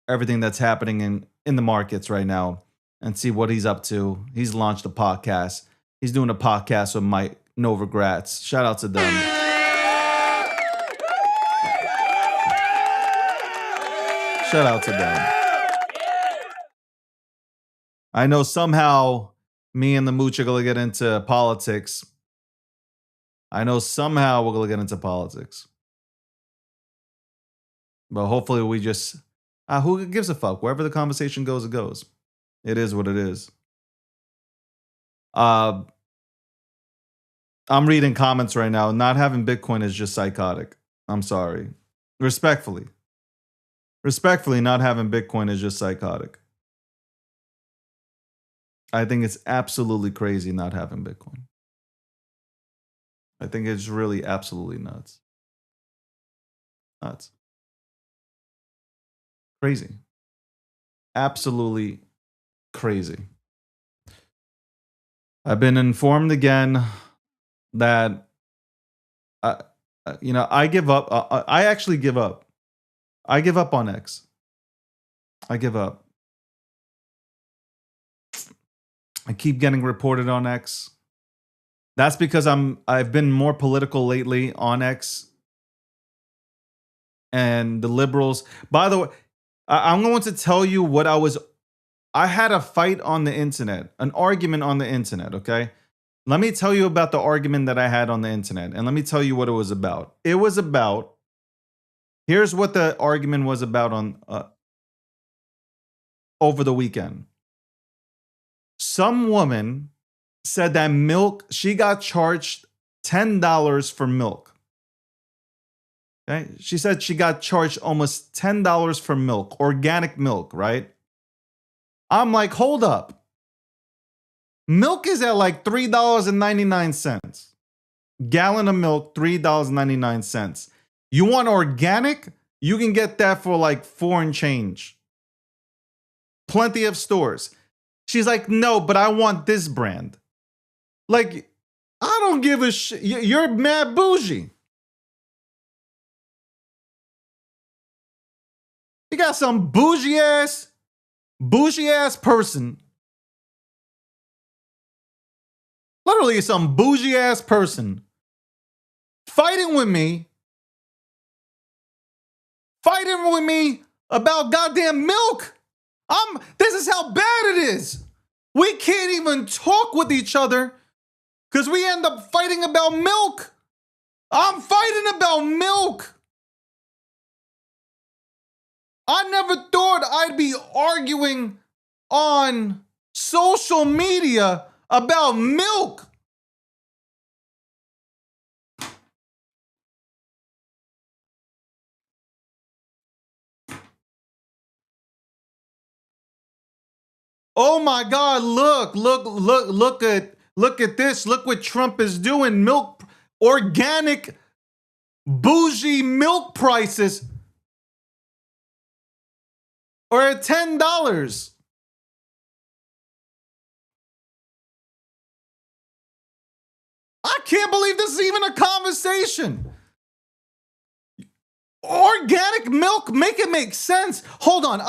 everything that's happening in the markets right now and see what he's up to. He's launched a podcast. He's doing a podcast with Mike Novogratz. Shout out to them. Shout out to them. I know somehow me and the Mooch are going to get into politics. I know somehow we're going to get into politics. But hopefully we just... who gives a fuck? Wherever the conversation goes, it goes. It is what it is. I'm reading comments right now. Not having Bitcoin is just psychotic. I'm sorry. Respectfully. Respectfully, not having Bitcoin is just psychotic. I think it's absolutely crazy not having Bitcoin. I think it's really absolutely nuts. Nuts. Crazy. Absolutely crazy. I've been informed again that, I give up. I actually give up. I give up on X. I give up. I keep getting reported on X. That's because I've been more political lately on X. And the liberals, by the way, I'm going to tell you what I had a fight on the internet, an argument on the internet, okay? Let me tell you about the argument that I had on the internet, and let me tell you what it was about. It was about, here's what the argument was about on over the weekend. Some woman said that she got charged $10 for milk. Okay? She said she got charged almost $10 for milk, organic milk, right? I'm like, hold up. Milk is at like $3.99. Gallon of milk, $3.99. You want organic? You can get that for like $4 and change. Plenty of stores. She's like, no, but I want this brand. Like, I don't give a shit. You're mad bougie. You got some bougie ass person. Literally some bougie ass person fighting with me about goddamn milk. This is how bad it is. We can't even talk with each other because we end up fighting about milk. I'm fighting about milk. I never thought I'd be arguing on social media about milk. Oh my God, look at this. Look what Trump is doing. Milk, organic, bougie milk prices are at $10. I can't believe this is even a conversation. Organic milk, make it make sense. Hold on,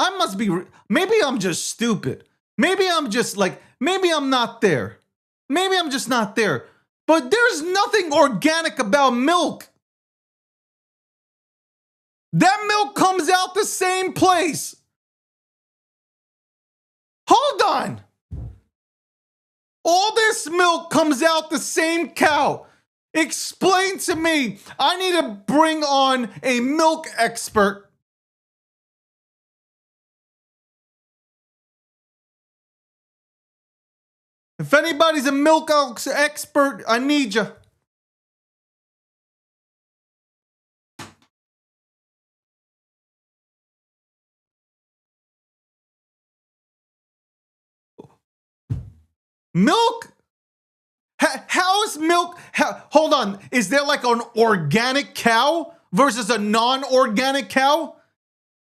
maybe I'm just stupid. Maybe I'm not there. Maybe I'm just not there. But there's nothing organic about milk. That milk comes out the same place. Hold on. All this milk comes out the same cow. Explain to me. I need to bring on a milk expert. If anybody's a milk expert, I need you. Milk? How is milk? Hold on. Is there like an organic cow versus a non-organic cow?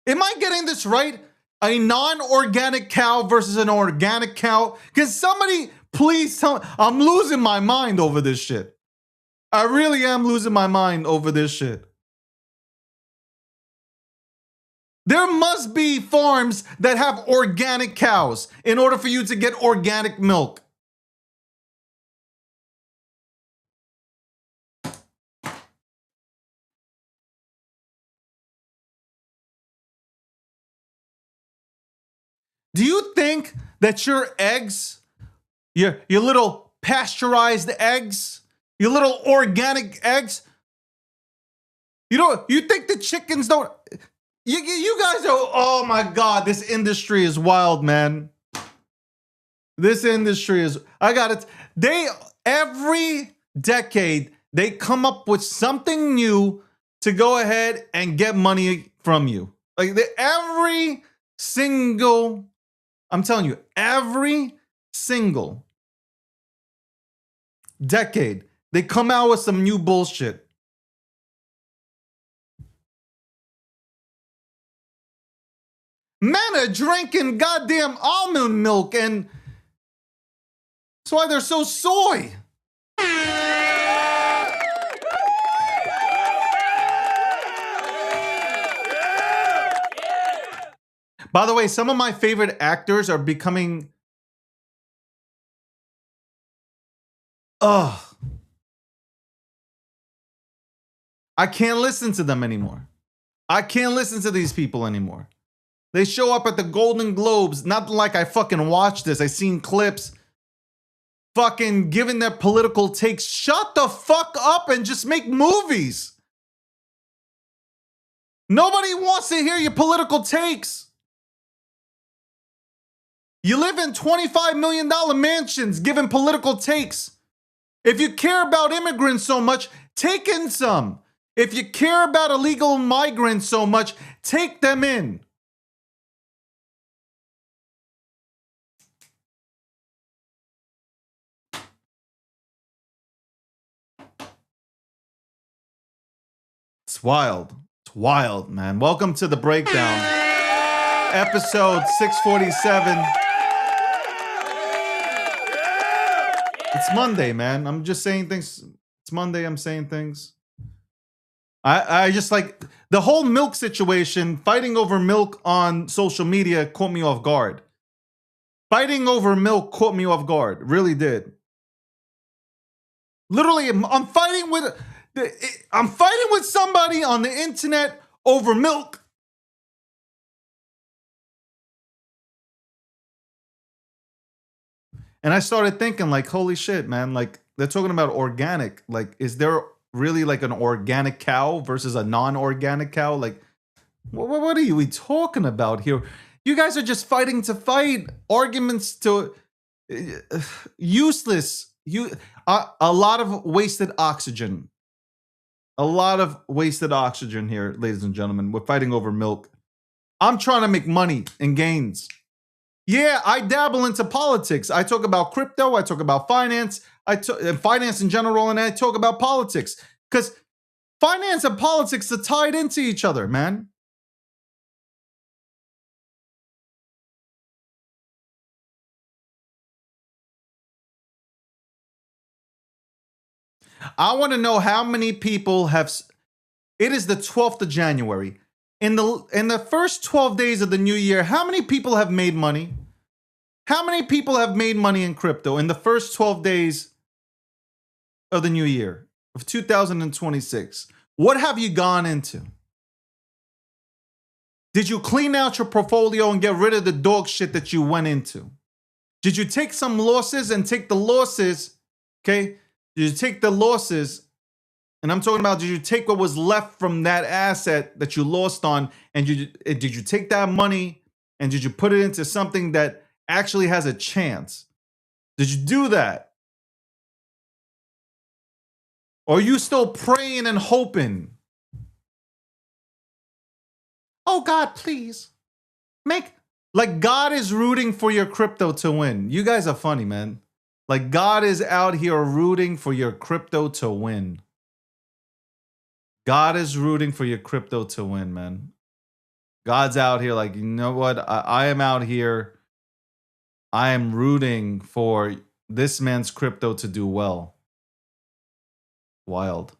Am I getting this right? A non-organic cow versus an organic cow? Can somebody please tell me? I'm losing my mind over this shit. I really am losing my mind over this shit. There must be farms that have organic cows in order for you to get organic milk. Do you think that your eggs, your little pasteurized eggs, your little organic eggs, you think the chickens don't? You guys are, oh my God, this industry is wild, man. This industry is, I got it. Every decade, they come up with something new to go ahead and get money from you. Like every single, I'm telling you, every single decade, they come out with some new bullshit. Men are drinking goddamn almond milk, and that's why they're so soy. By the way, some of my favorite actors are becoming... Ugh. I can't listen to them anymore. I can't listen to these people anymore. They show up at the Golden Globes, not like I fucking watched this. I seen clips fucking giving their political takes. Shut the fuck up and just make movies. Nobody wants to hear your political takes. You live in $25 million mansions giving political takes. If you care about immigrants so much, take in some. If you care about illegal migrants so much, take them in. It's wild. It's wild, man. Welcome to the breakdown. Episode 647. It's Monday, man. I'm just saying things. It's Monday. I'm saying things. I just like the whole milk situation, fighting over milk on social media caught me off guard. Fighting over milk caught me off guard. Really did. Literally, I'm fighting with somebody on the internet over milk. And I started thinking, like, holy shit, man. Like, they're talking about organic. Like, is there really like an organic cow versus a non-organic cow? Like, what are we talking about here? You guys are just fighting to fight. Arguments to useless. A lot of wasted oxygen. A lot of wasted oxygen here, ladies and gentlemen. We're fighting over milk. I'm trying to make money and gains. Yeah, I dabble into politics. I talk about crypto. I talk about finance. Finance in general, and I talk about politics. Because finance and politics are tied into each other, man. I want to know how many people have... It is the 12th of January. In the first 12 days of the new year, how many people have made money? How many people have made money in crypto in the first 12 days of the new year of 2026? What have you gone into? Did you clean out your portfolio and get rid of the dog shit that you went into? Did you take some losses and take the losses, okay? Did you take the losses? And I'm talking about, did you take what was left from that asset that you lost on, and did you take that money and did you put it into something that actually has a chance? Did you do that? Or are you still praying and hoping? Oh, God, please. Like, God is rooting for your crypto to win. You guys are funny, man. Like, God is out here rooting for your crypto to win. God is rooting for your crypto to win, man. God's out here like, you know what? I am out here. I am rooting for this man's crypto to do well. Wild.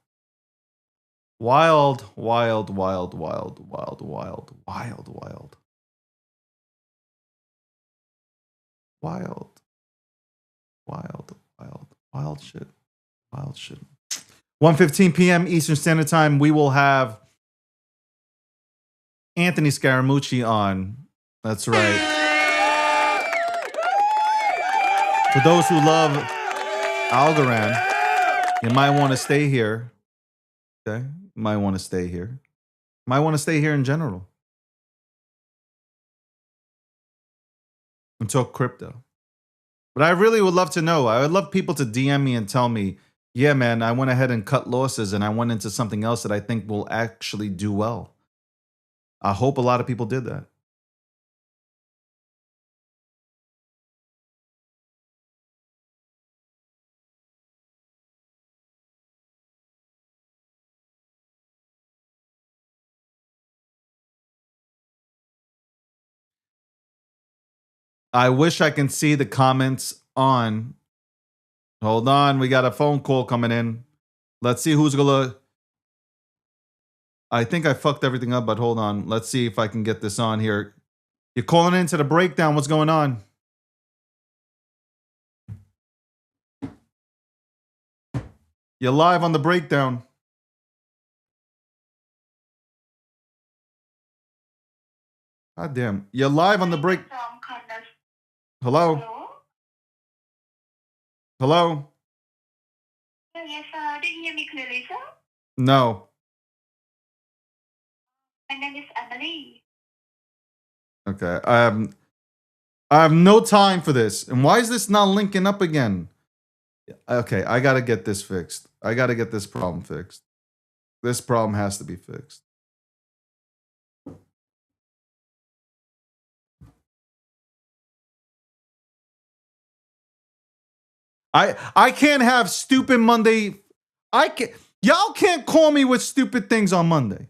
Wild, wild, wild, wild, wild, wild, wild, wild. Wild. Wild, wild, wild shit. Wild shit. 1:15 p.m. Eastern Standard Time, we will have Anthony Scaramucci on. That's right. For those who love Algorand, you might want to stay here. Okay? You might want to stay here. Might want to stay here in general. And talk crypto. But I really would love to know. I would love people to DM me and tell me, yeah, man, I went ahead and cut losses and I went into something else that I think will actually do well. I hope a lot of people did that. I wish I can see the comments on. Hold on, we got a phone call coming in. Let's see who's gonna. I think I fucked everything up, but hold on. Let's see if I can get this on here. You're calling into the breakdown. What's going on? You're live on the breakdown. God damn. You're live on the break. Hello? Hello? Yes, did you hear me clearly, sir? No. My name is Emily. Okay. I have no time for this. And why is this not linking up again? Okay, I gotta get this fixed. I gotta get this problem fixed. This problem has to be fixed. I can't have stupid Monday. Y'all can't call me with stupid things on Monday.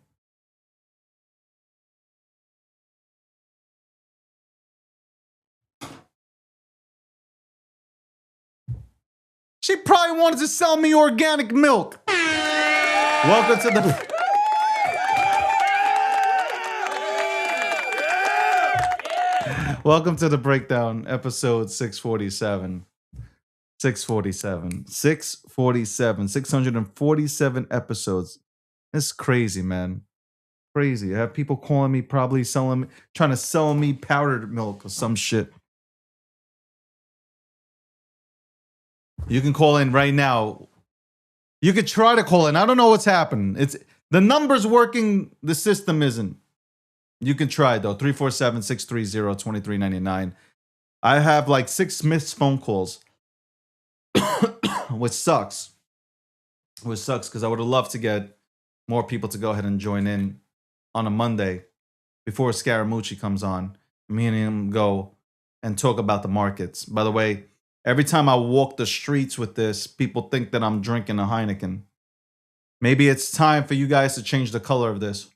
She probably wanted to sell me organic milk. Welcome to the Welcome to the breakdown, episode 647. 647. 647 episodes. It's crazy, man. Crazy. I have people calling me, probably trying to sell me powdered milk or some shit. You can call in right now. You could try to call in. I don't know what's happening. It's the number's working, the system isn't. You can try though. 347-630-2399. I have like 6 missed phone calls. Which sucks. Which sucks because I would have loved to get more people to go ahead and join in on a Monday before Scaramucci comes on. Me and him go and talk about the markets. By the way, every time I walk the streets with this, people think that I'm drinking a Heineken. Maybe it's time for you guys to change the color of this.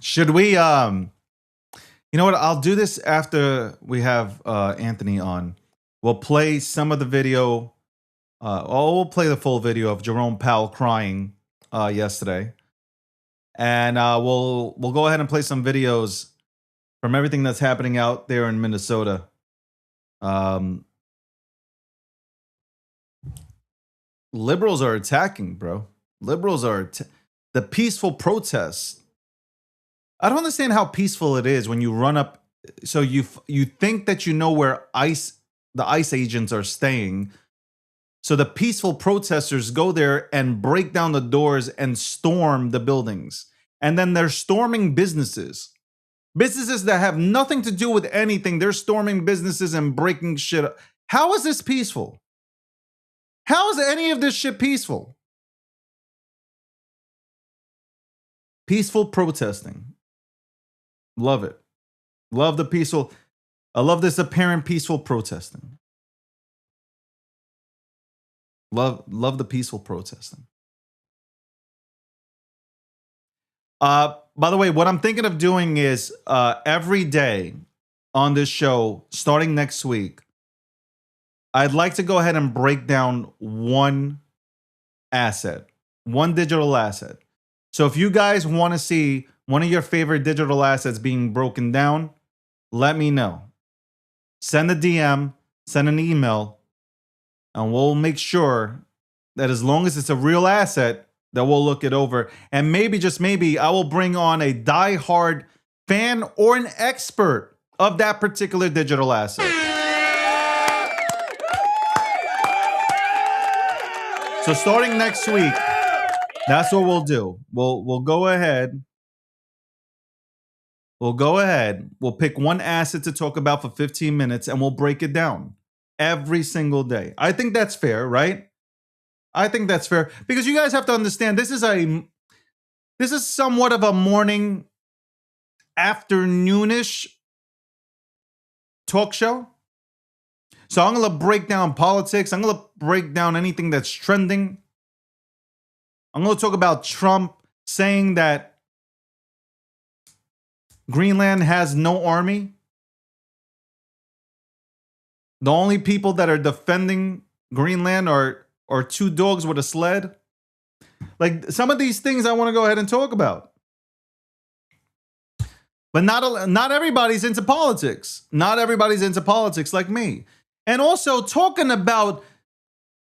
Should we you know what? I'll do this after we have Anthony on. We'll play some of the video. We'll play the full video of Jerome Powell crying yesterday, and we'll go ahead and play some videos from everything that's happening out there in Minnesota. Liberals are attacking, bro. Liberals are the peaceful protests. I don't understand how peaceful it is when you run up. So you think that you know where the ICE agents are staying. So the peaceful protesters go there and break down the doors and storm the buildings. And then they're storming businesses. Businesses that have nothing to do with anything. They're storming businesses and breaking shit up. How is this peaceful? How is any of this shit peaceful? Peaceful protesting. Love it. Love the peaceful. I love this apparent peaceful protesting. Love the peaceful protesting. By the way, what I'm thinking of doing is every day on this show, starting next week, I'd like to go ahead and break down one asset, one digital asset. So if you guys want to see one of your favorite digital assets being broken down, let me know. Send a DM, send an email, and we'll make sure that as long as it's a real asset, that we'll look it over. And maybe, just maybe, I will bring on a diehard fan or an expert of that particular digital asset. So starting next week, that's what we'll do. We'll go ahead. We'll pick one asset to talk about for 15 minutes and we'll break it down every single day. I think that's fair, right? I think that's fair because you guys have to understand this is somewhat of a morning, afternoonish talk show. So I'm going to break down politics. I'm going to break down anything that's trending. I'm going to talk about Trump saying that Greenland has no army. The only people that are defending Greenland are two dogs with a sled. Like some of these things I want to go ahead and talk about. But not everybody's into politics. Not everybody's into politics like me. And also talking about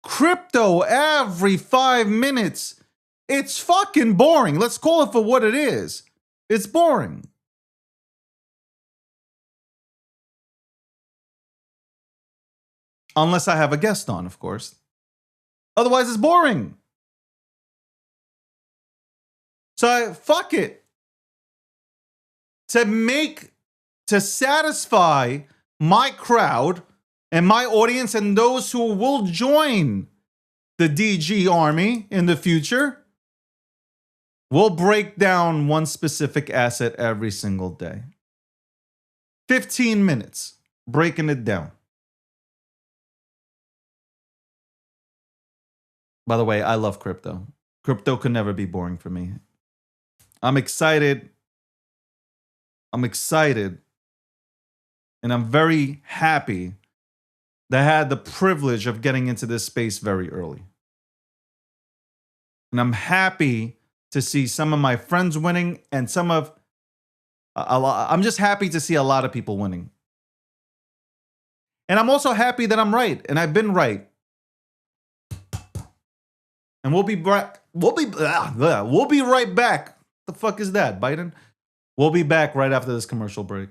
crypto every 5 minutes. It's fucking boring. Let's call it for what it is. It's boring. Unless I have a guest on, of course. Otherwise, it's boring. So fuck it. To satisfy my crowd and my audience and those who will join the DG army in the future, we'll break down one specific asset every single day. 15 minutes breaking it down. By the way, I love crypto. Crypto could never be boring for me. I'm excited. And I'm very happy that I had the privilege of getting into this space very early. And I'm happy to see some of my friends winning and I'm just happy to see a lot of people winning. And I'm also happy that I'm right and I've been right. And we'll be right back. The fuck is that, Biden? We'll be back right after this commercial break.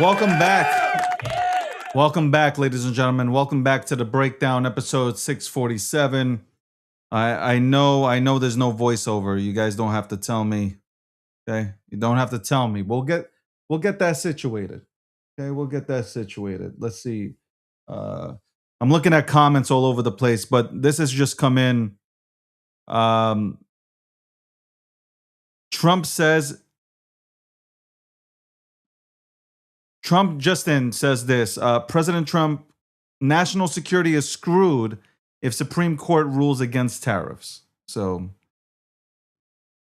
Welcome back. Welcome back, ladies and gentlemen. Welcome back to the breakdown, episode 647. I know there's no voiceover. You guys don't have to tell me. Okay? You don't have to tell me. We'll get that situated. Okay, we'll get that situated. Let's see. I'm looking at comments all over the place, but this has just come in. Trump Justin says this, President Trump, national security is screwed if Supreme Court rules against tariffs. So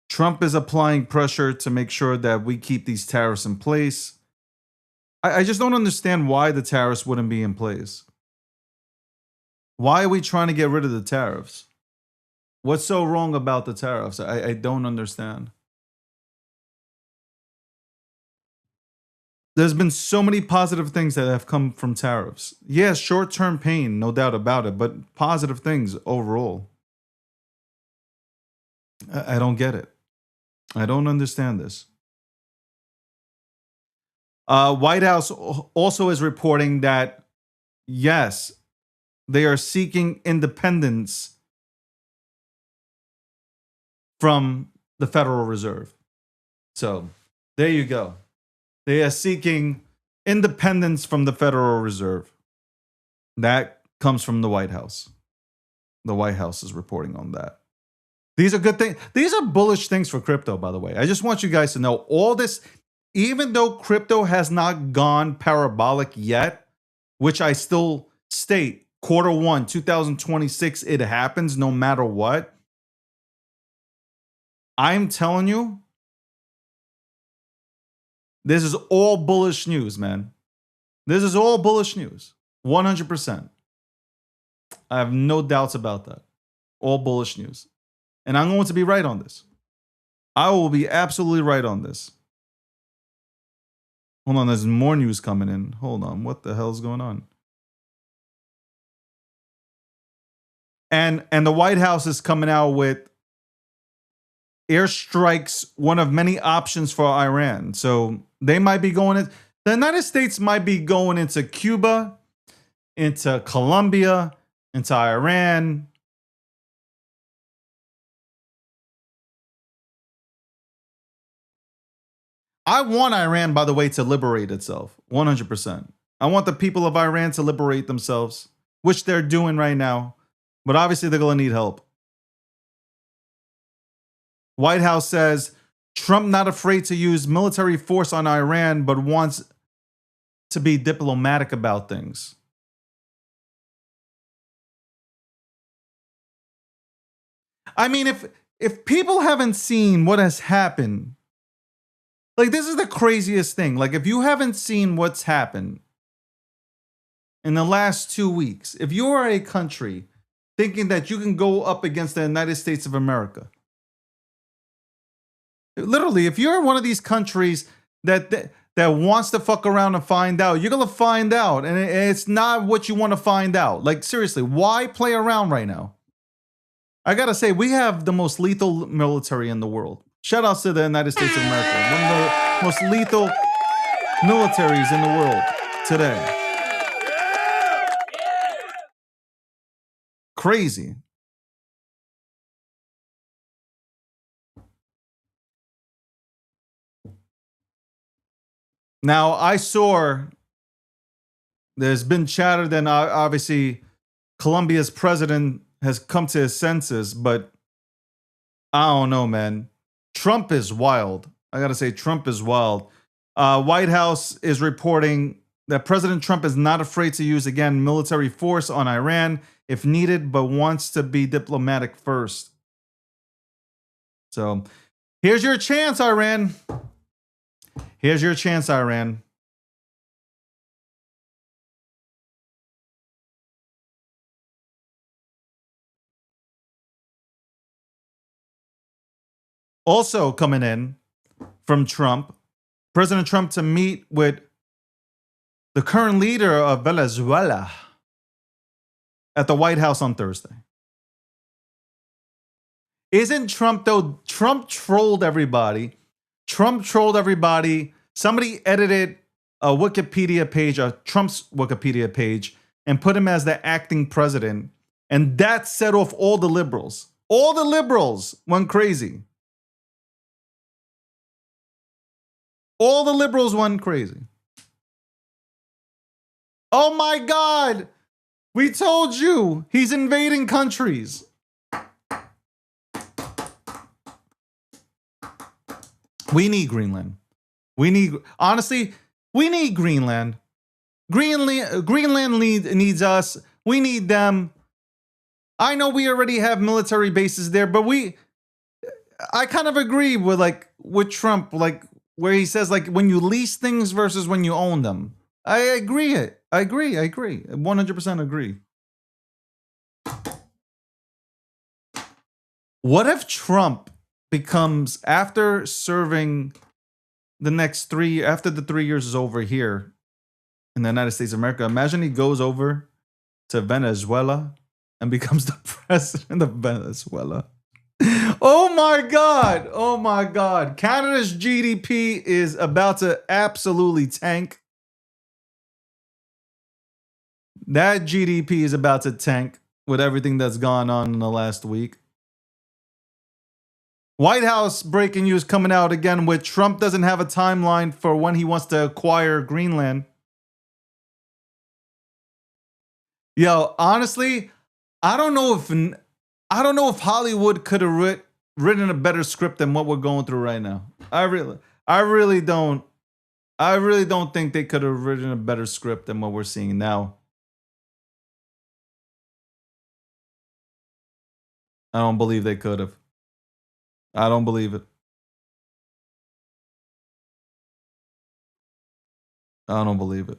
Trump is applying pressure to make sure that we keep these tariffs in place. I just don't understand why the tariffs wouldn't be in place. Why are we trying to get rid of the tariffs? What's so wrong about the tariffs? I don't understand. There's been so many positive things that have come from tariffs. Yeah, short-term pain, no doubt about it, but positive things overall. I don't get it. I don't understand this. White House also is reporting that, yes, they are seeking independence from the Federal Reserve. So there you go. They are seeking independence from the Federal Reserve. That comes from the White House. The White House is reporting on that. These are good things. These are bullish things for crypto, by the way. I just want you guys to know all this, even though crypto has not gone parabolic yet, which I still state, Q1, 2026, it happens no matter what. I'm telling you, this is all bullish news, man. This is all bullish news. 100%. I have no doubts about that. All bullish news. And I'm going to be right on this. I will be absolutely right on this. Hold on, there's more news coming in. Hold on, what the hell is going on? And the White House is coming out with airstrikes, one of many options for Iran. So they might be going in. The United States might be going into Cuba, into Colombia, into Iran. I want Iran, by the way, to liberate itself. 100%. I want the people of Iran to liberate themselves, which they're doing right now. But obviously, they're going to need help. White House says Trump not afraid to use military force on Iran, but wants to be diplomatic about things. I mean, if people haven't seen what has happened, like this is the craziest thing. Like if you haven't seen what's happened in the last 2 weeks, if you are a country thinking that you can go up against the United States of America, literally, if you're one of these countries that wants to fuck around and find out, you're gonna find out, and it's not what you want to find out. Like seriously, why play around right now? I gotta say, we have the most lethal military in the world. Shout outs to the United States of America, one of the most lethal militaries in the world today. Crazy. Now, I saw there's been chatter that obviously Colombia's president has come to his senses, but I don't know, man. Trump is wild. I gotta say, Trump is wild. White House is reporting that President Trump is not afraid to use, again, military force on Iran if needed, but wants to be diplomatic first. So here's your chance, Iran. Here's your chance, Iran. Also coming in from Trump, President Trump to meet with the current leader of Venezuela at the White House on Thursday. Isn't Trump, though? Trump trolled everybody. Somebody edited a Wikipedia page, Trump's Wikipedia page, and put him as the acting president. And that set off all the liberals. All the liberals went crazy. All the liberals went crazy. Oh my God. We told you he's invading countries. We need Greenland. Honestly, we need Greenland. Greenland needs us. We need them. I know we already have military bases there, but I kind of agree with Trump, where he says when you lease things versus when you own them. I agree. I agree. 100% agree. What if Trump becomes, after serving after the 3 years is over here in the United States of America, imagine he goes over to Venezuela and becomes the president of Venezuela. Oh my God. Oh my God. Canada's GDP is about to absolutely tank. That GDP is about to tank with everything that's gone on in the last week. White House breaking news coming out again with Trump doesn't have a timeline for when he wants to acquire Greenland. Yo, honestly, I don't know if Hollywood could have written a better script than what we're going through right now. I really don't think they could have written a better script than what we're seeing now. I don't believe they could have. I don't believe it. I don't believe it.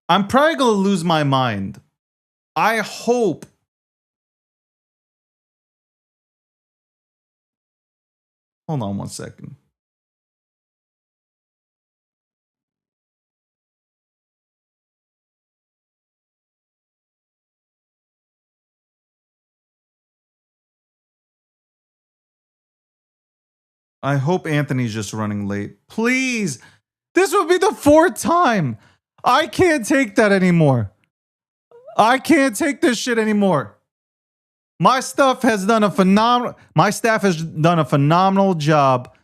I'm probably going to lose my mind. I hope. Hold on one second. I hope Anthony's just running late. Please. This would be the 4th time. I can't take that anymore. I can't take this shit anymore. My staff has done a phenomenal job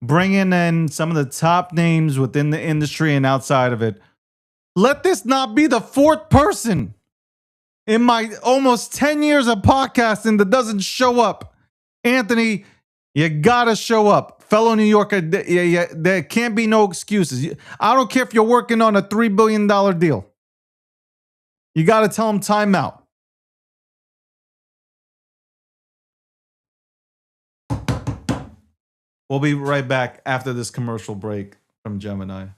bringing in some of the top names within the industry and outside of it. Let this not be the 4th person in my almost 10 years of podcasting that doesn't show up. Anthony, you gotta show up. Fellow New Yorker, there can't be no excuses. I don't care if you're working on a $3 billion deal. You gotta tell them time out. We'll be right back after this commercial break from Gemini.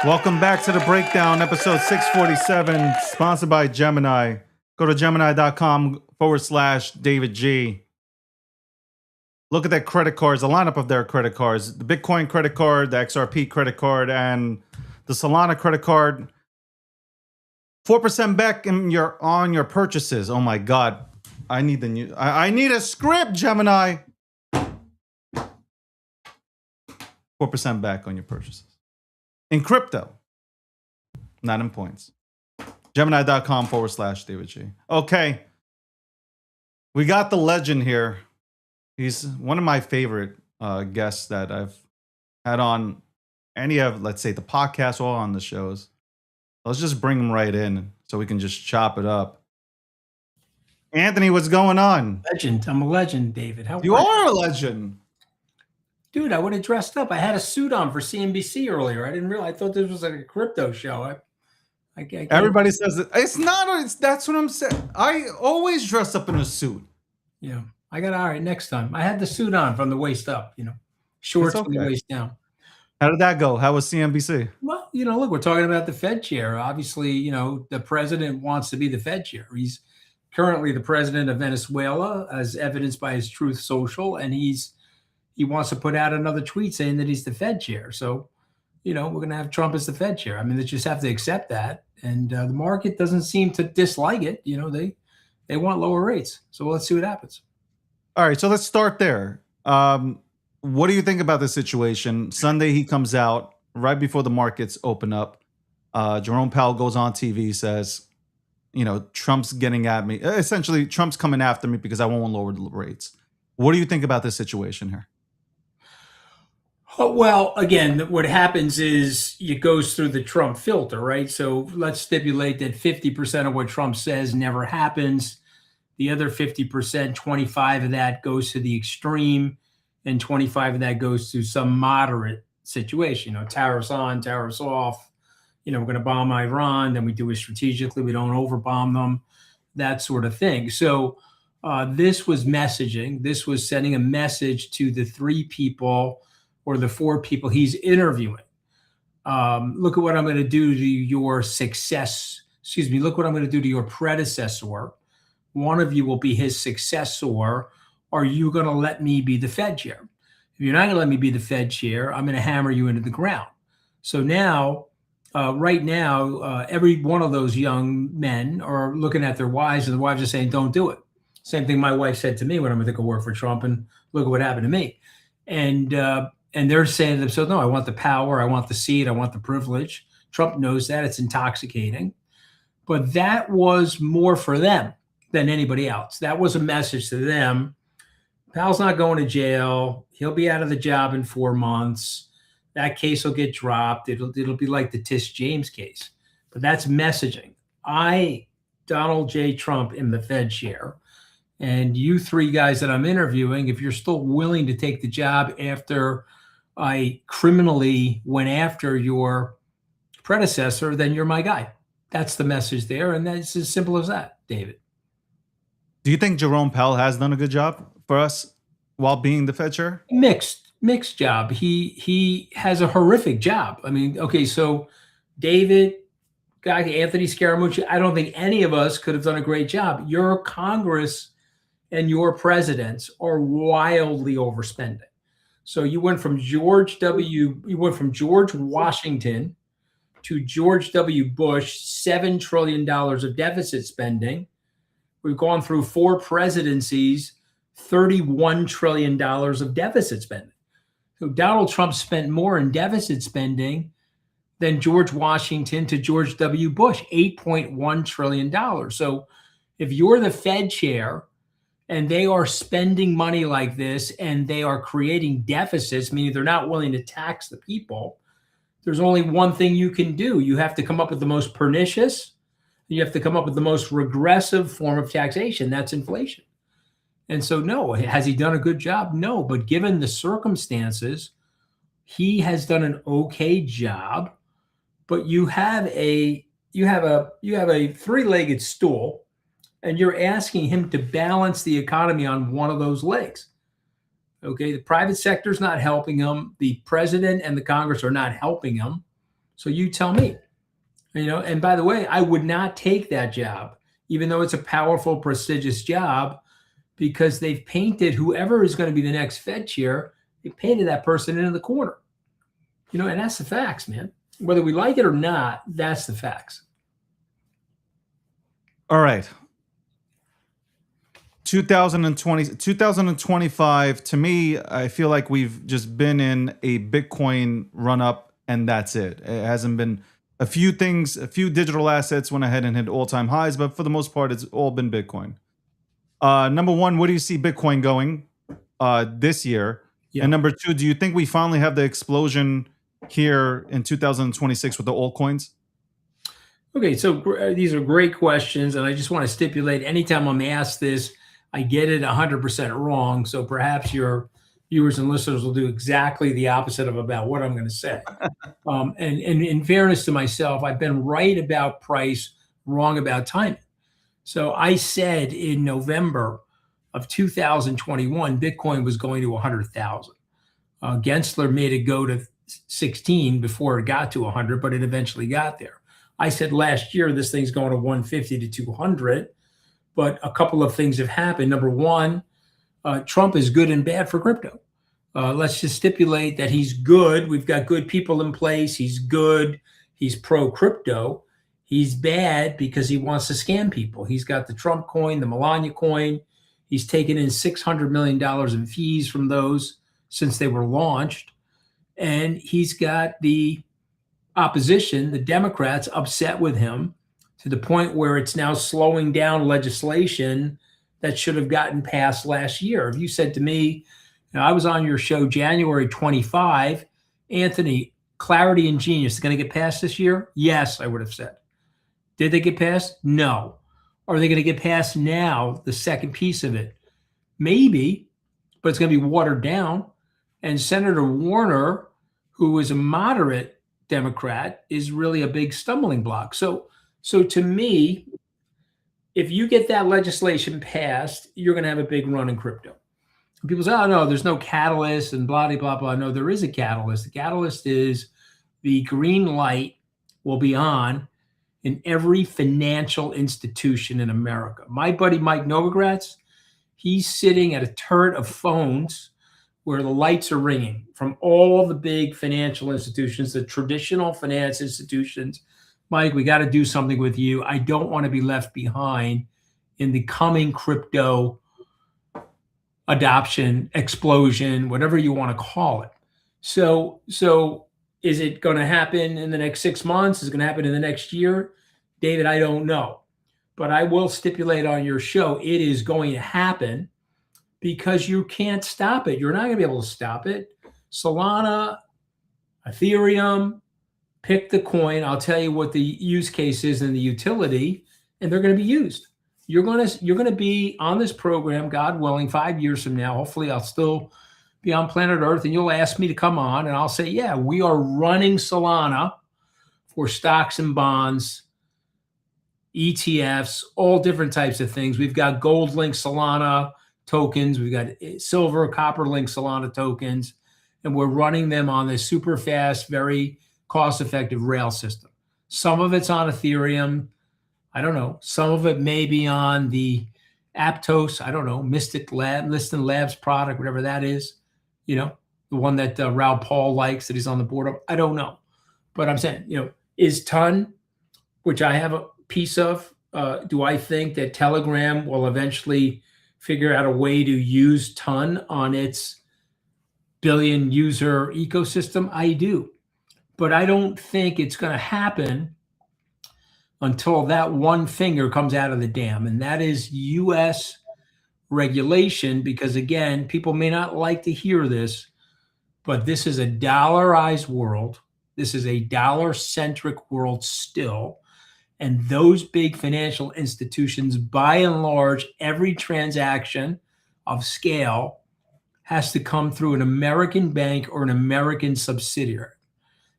Welcome back to the breakdown, episode 647, sponsored by Gemini. Go to gemini.com/David G. Look at their credit cards, the lineup of their credit cards, the Bitcoin credit card, the XRP credit card, and the Solana credit card. 4% back on your purchases. Oh my God. I need I need a script, Gemini. 4% back on your purchases. In crypto, not in points. Gemini.com/David G. Okay. We got the legend here. He's one of my favorite guests that I've had on any of, let's say, the podcast or on the shows. Let's just bring him right in so we can just chop it up. Anthony, what's going on? Legend. I'm a legend, David. You are a legend. Dude, I would have dressed up. I had a suit on for CNBC earlier. I didn't realize. I thought this was like a crypto show. Everybody says it. It's not. That's what I'm saying. I always dress up in a suit. Yeah. All right, next time. I had the suit on from the waist up, shorts from the waist down. How did that go? How was CNBC? Well, look, we're talking about the Fed chair. Obviously, the president wants to be the Fed chair. He's currently the president of Venezuela, as evidenced by his Truth Social, and he wants to put out another tweet saying that he's the Fed chair. So, we're going to have Trump as the Fed chair. I mean, they just have to accept that. And the market doesn't seem to dislike it. They want lower rates. So let's see what happens. All right. So let's start there. What do you think about this situation? Sunday, he comes out right before the markets open up. Jerome Powell goes on TV, says, Trump's getting at me. Essentially, Trump's coming after me because I won't lower the rates. What do you think about this situation here? Well, again, what happens is it goes through the Trump filter, right? So let's stipulate that 50% of what Trump says never happens. The other 50%, 25 of that goes to the extreme, and 25 of that goes to some moderate situation. Tariffs on, tariffs off. We're going to bomb Iran, then we do it strategically. We don't overbomb them, that sort of thing. So this was messaging. This was sending a message to the three people or the four people he's interviewing. Look at what I'm going to do to your success. Look what I'm going to do to your predecessor. One of you will be his successor. Are you going to let me be the Fed chair? If you're not going to let me be the Fed chair, I'm going to hammer you into the ground. So now, right now, every one of those young men are looking at their wives, and the wives are saying, don't do it. Same thing my wife said to me when I went to go work for Trump, and look at what happened to me. And they're saying to themselves, no, I want the power, I want the seat, I want the privilege. Trump knows that. It's intoxicating. But that was more for them than anybody else. That was a message to them. Powell's not going to jail. He'll be out of the job in 4 months. That case will get dropped. It'll be like the Tish James case. But that's messaging. I, Donald J. Trump, am the Fed chair. And you three guys that I'm interviewing, if you're still willing to take the job after I criminally went after your predecessor, then you're my guy. That's the message there. And that's as simple as that, David. Do you think Jerome Powell has done a good job for us while being the Fed chair? Mixed job. He has a horrific job. I mean, okay, so David, guy Anthony Scaramucci, I don't think any of us could have done a great job. Your Congress and your presidents are wildly overspending. So you went from George Washington to George W. Bush, $7 trillion of deficit spending. We've gone through 4 presidencies, $31 trillion of deficit spending. So Donald Trump spent more in deficit spending than George Washington to George W. Bush, $8.1 trillion. So if you're the Fed chair and they are spending money like this and they are creating deficits, meaning they're not willing to tax the people, there's only one thing you can do. You have to come up with the most pernicious, you have to come up with the most regressive form of taxation. That's inflation. And so, no, has he done a good job? No, but given the circumstances, he has done an okay job. But you have a three-legged stool, and you're asking him to balance the economy on one of those legs. Okay, the private sector is not helping him. The president and the Congress are not helping him. So you tell me, and by the way, I would not take that job, even though it's a powerful, prestigious job, because they've painted whoever is going to be the next Fed chair, they painted that person into the corner. And that's the facts, man. Whether we like it or not, that's the facts. All right. 2025, to me, I feel like we've just been in a Bitcoin run up and that's it. It hasn't been a few digital assets went ahead and hit all-time highs, but for the most part, it's all been Bitcoin. Number one, where do you see Bitcoin going this year? Yeah. And number two, do you think we finally have the explosion here in 2026 with the altcoins? Okay, so these are great questions, and I just want to stipulate, anytime I'm asked this, I get it 100% wrong. So perhaps your viewers and listeners will do exactly the opposite of about what I'm going to say. And in fairness to myself, I've been right about price, wrong about timing. So I said in November of 2021, Bitcoin was going to 100,000. Gensler made it go to 16 before it got to 100, but it eventually got there. I said last year, this thing's going to 150 to 200, but a couple of things have happened. Number one, Trump is good and bad for crypto. Let's just stipulate that he's good. We've got good people in place. He's good. He's pro crypto. He's bad because he wants to scam people. He's got the Trump coin, the Melania coin. He's taken in $600 million in fees from those since they were launched. And he's got the opposition, the Democrats, upset with him to the point where it's now slowing down legislation that should have gotten passed last year. If you said to me, I was on your show January 25, Anthony, Clarity and Genius is going to get passed this year? Yes, I would have said. Did they get passed? No. Are they going to get passed now, the second piece of it? Maybe, but it's going to be watered down. And Senator Warner, who is a moderate Democrat, is really a big stumbling block. So to me, if you get that legislation passed, you're going to have a big run in crypto. People say, oh, no, there's no catalyst and blah, blah, blah, blah. No, there is a catalyst. The catalyst is the green light will be on in every financial institution in America. My buddy Mike Novogratz, he's sitting at a turret of phones where the lights are ringing from all the big financial institutions, the traditional finance institutions. Mike, we got to do something with you. I don't want to be left behind in the coming crypto adoption, explosion, whatever you want to call it. So is it going to happen in the next 6 months? Is it going to happen in the next year? David, I don't know. But I will stipulate on your show, it is going to happen because you can't stop it. You're not going to be able to stop it. Solana, Ethereum, pick the coin. I'll tell you what the use case is and the utility, and they're going to be used. You're going to be on this program, God willing, 5 years from now. Hopefully, I'll still be on planet Earth, and you'll ask me to come on, and I'll say, yeah, we are running Solana for stocks and bonds, ETFs, all different types of things. We've got gold-linked Solana tokens. We've got silver, copper-linked Solana tokens, and we're running them on this super fast, very cost-effective rail system. Some of it's on Ethereum. I don't know. Some of it may be on the Aptos, I don't know, Liston Labs product, whatever that is, the one that Raoul Paul likes that he's on the board of. I don't know. But I'm saying, is Ton, which I have a piece of, do I think that Telegram will eventually figure out a way to use Ton on its billion user ecosystem? I do. But I don't think it's going to happen until that one finger comes out of the dam, and that is U.S. regulation, because, again, people may not like to hear this, but this is a dollarized world. This is a dollar-centric world still, and those big financial institutions, by and large, every transaction of scale has to come through an American bank or an American subsidiary,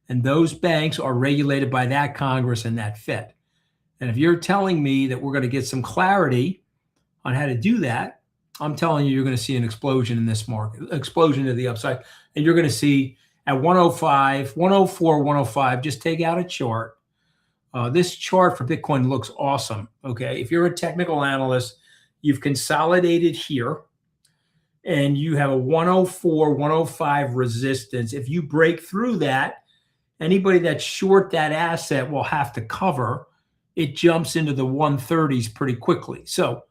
and those banks are regulated by that Congress and that Fed. And if you're telling me that we're going to get some clarity on how to do that, I'm telling you, you're going to see an explosion in this market, explosion to the upside. And you're going to see at 105, 104, 105. Just take out a chart. This chart for Bitcoin looks awesome. Okay. If you're a technical analyst, you've consolidated here and you have a 104, 105 resistance. If you break through that, anybody that's short that asset will have to cover. It jumps into the 130s pretty quickly. So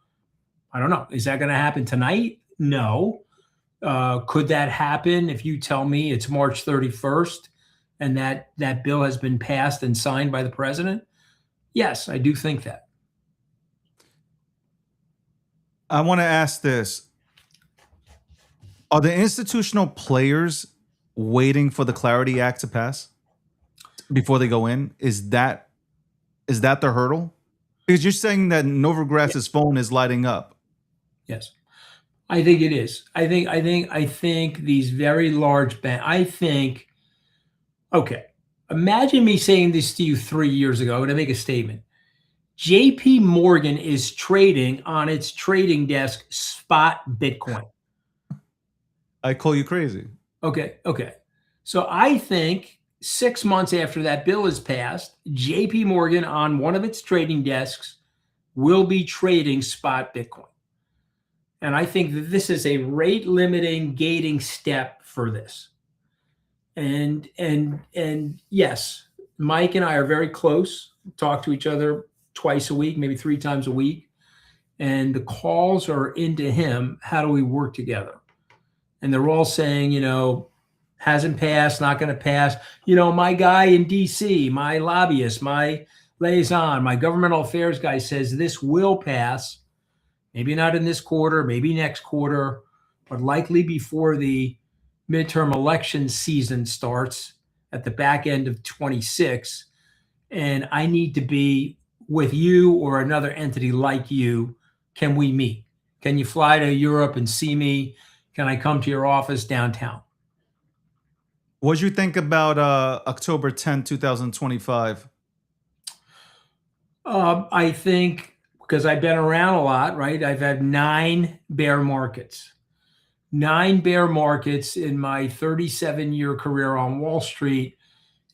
I don't know. Is that going to happen tonight? No. Could that happen if you tell me it's March 31st and that bill has been passed and signed by the president? Yes, I do think that. I want to ask this. Are the institutional players waiting for the Clarity Act to pass before they go in? Is that the hurdle? Because you're saying that Novograss's phone is lighting up. Yes. I think it is. I think these very large banks, okay. Imagine me saying this to you 3 years ago. I'm going to make a statement. JP Morgan is trading on its trading desk spot Bitcoin. I call you crazy. Okay. So I think 6 months after that bill is passed, JP Morgan on one of its trading desks will be trading spot Bitcoin. And I think that this is a rate limiting gating step for this. And yes, Mike and I are very close, talk to each other twice a week, maybe 3 times a week. And the calls are into him. How do we work together? And they're all saying, hasn't passed, not going to pass. My guy in DC, my lobbyist, my liaison, my governmental affairs guy says this will pass. Maybe not in this quarter, maybe next quarter, but likely before the midterm election season starts at the back end of 26. And I need to be with you or another entity like you. Can we meet? Can you fly to Europe and see me? Can I come to your office downtown? What do you think about October 10, 2025? I think, because I've been around a lot, right? I've had 9 bear markets. 9 bear markets in my 37-year career on Wall Street.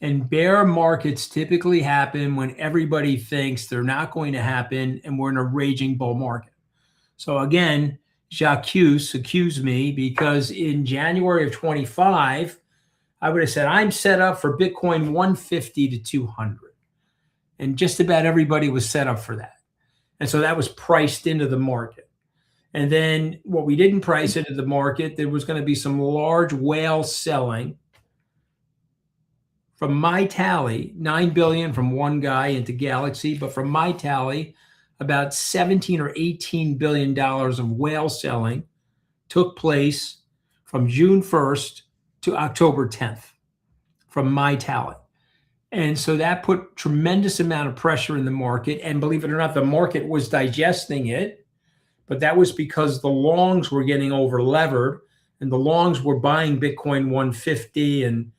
And bear markets typically happen when everybody thinks they're not going to happen and we're in a raging bull market. So again, accuse me, because in January of 25, I would have said, I'm set up for Bitcoin 150 to 200. And just about everybody was set up for that. And so that was priced into the market. And then what we didn't price into the market, there was going to be some large whale selling. From my tally, 9 billion from one guy into Galaxy, but from my tally, about 17 or 18 billion dollars of whale selling took place from June 1st to October 10th, from my tally. And so that put tremendous amount of pressure in the market. And believe it or not, the market was digesting it, but that was because the longs were getting over levered and the longs were buying Bitcoin 150 and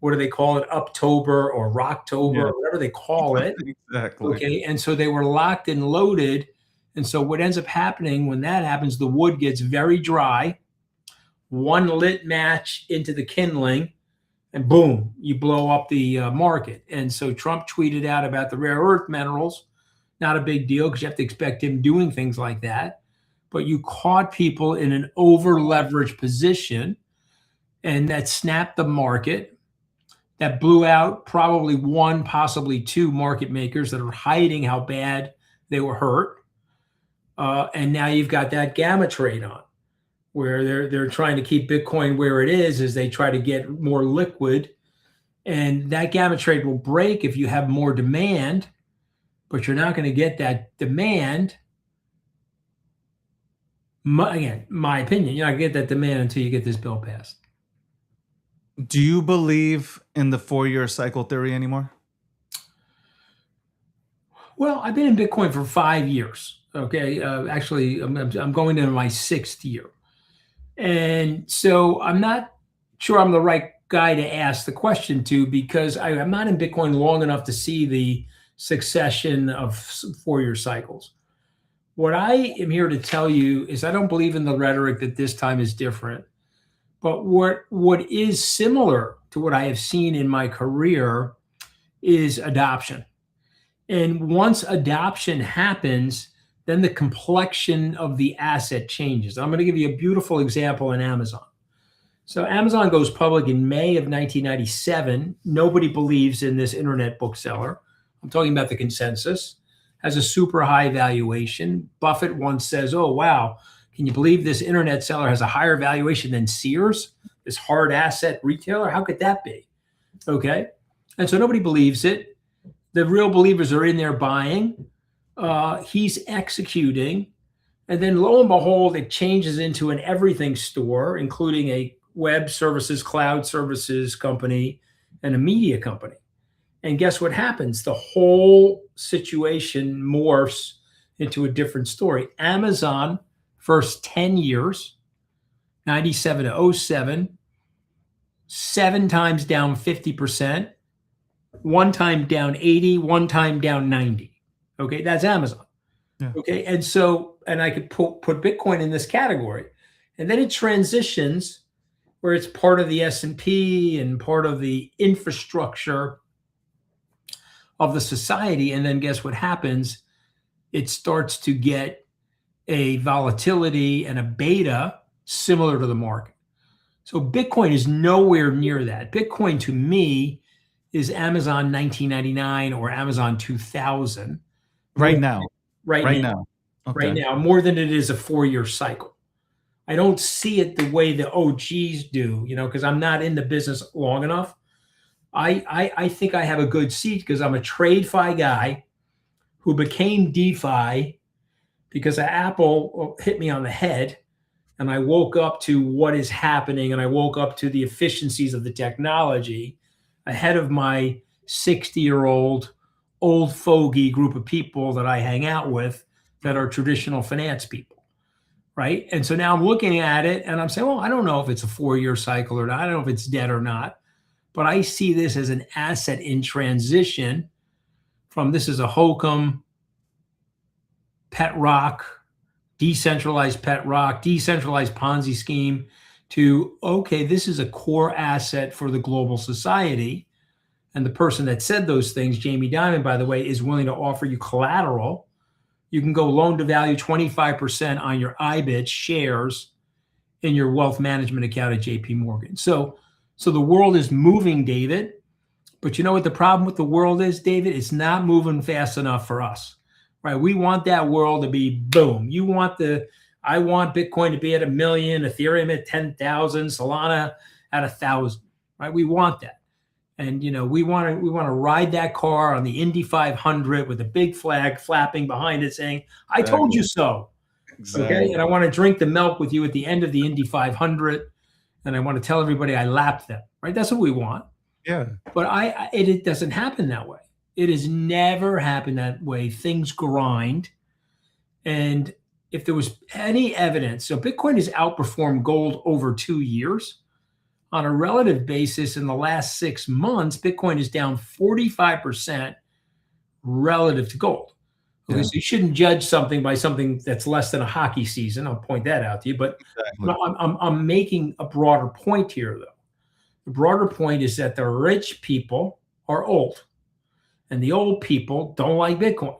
what do they call it? Uptober or Rocktober, or whatever they call it. Exactly. Okay. And so they were locked and loaded. And so what ends up happening when that happens, the wood gets very dry, one lit match into the kindling, and boom, you blow up the market. And so Trump tweeted out about the rare earth minerals. Not a big deal because you have to expect him doing things like that. But you caught people in an over leveraged position, and that snapped the market. That blew out probably 1, possibly 2 market makers that are hiding how bad they were hurt. And now you've got that gamma trade on, where they're trying to keep Bitcoin where it is as they try to get more liquid. And that gamma trade will break if you have more demand, but you're not going to get that demand. Again, my opinion, you're not going to get that demand until you get this bill passed. Do you believe in the 4-year cycle theory anymore? Well, I've been in Bitcoin for 5 years. Okay. Actually, I'm going into my 6th year. And so I'm not sure I'm the right guy to ask the question to, because I'm not in Bitcoin long enough to see the succession of 4-year cycles. What I am here to tell you is I don't believe in the rhetoric that this time is different. But what is similar to what I have seen in my career is adoption. And once adoption happens, then the complexion of the asset changes. I'm going to give you a beautiful example in Amazon. So Amazon goes public in May of 1997. Nobody believes in this internet bookseller. I'm talking about the consensus. Has a super high valuation. Buffett once says, "Oh, wow, can you believe this internet seller has a higher valuation than Sears, this hard asset retailer? How could that be?" Okay. And so nobody believes it. The real believers are in there buying. He's executing. And then lo and behold, it changes into an everything store, including a web services, cloud services company, and a media company. And guess what happens? The whole situation morphs into a different story. Amazon, first 10 years, 97 to 07, 7 times down 50%, 1 time down 80, 1 time down 90. Okay, that's Amazon. Yeah. Okay, and so, and I could put Bitcoin in this category. And then it transitions where it's part of the S&P and part of the infrastructure of the society. And then guess what happens? It starts to get a volatility and a beta similar to the market. So Bitcoin is nowhere near that. Bitcoin to me is Amazon 1999 or Amazon 2000. Right now. Right now. Okay. Right now, more than it is a 4-year cycle. I don't see it the way the OGs do, because I'm not in the business long enough. I think I have a good seat because I'm a TradeFi guy who became DeFi because Apple hit me on the head, and I woke up to what is happening, and I woke up to the efficiencies of the technology ahead of my 60-year-old old fogey group of people that I hang out with that are traditional finance people, right? And so now I'm looking at it and I'm saying, well, I don't know if it's a 4-year cycle or not. I don't know if it's dead or not, but I see this as an asset in transition from this is a hokum, pet rock, decentralized pet rock, decentralized Ponzi scheme to, okay, this is a core asset for the global society. And the person that said those things, Jamie Dimon, by the way, is willing to offer you collateral. You can go loan to value 25% on your IBIT shares in your wealth management account at JP Morgan. So the world is moving, David. But you know what the problem with the world is, David? It's not moving fast enough for us, right? We want that world to be boom. I want Bitcoin to be at 1 million, Ethereum at 10,000, Solana at 1,000, right? We want that. And we want to ride that car on the Indy 500 with a big flag flapping behind it saying, "I told you so." Exactly. Okay, and I want to drink the milk with you at the end of the Indy 500, and I want to tell everybody I lapped them. Right? That's what we want. Yeah. But it doesn't happen that way. It has never happened that way. Things grind, and if there was any evidence, so Bitcoin has outperformed gold over 2 years. On a relative basis, in the last 6 months, Bitcoin is down 45% relative to gold. Okay, Yeah. so you shouldn't judge something by something that's less than a hockey season. I'll point that out to you. But Exactly. I'm making a broader point here, though. The broader point is that the rich people are old, and the old people don't like Bitcoin.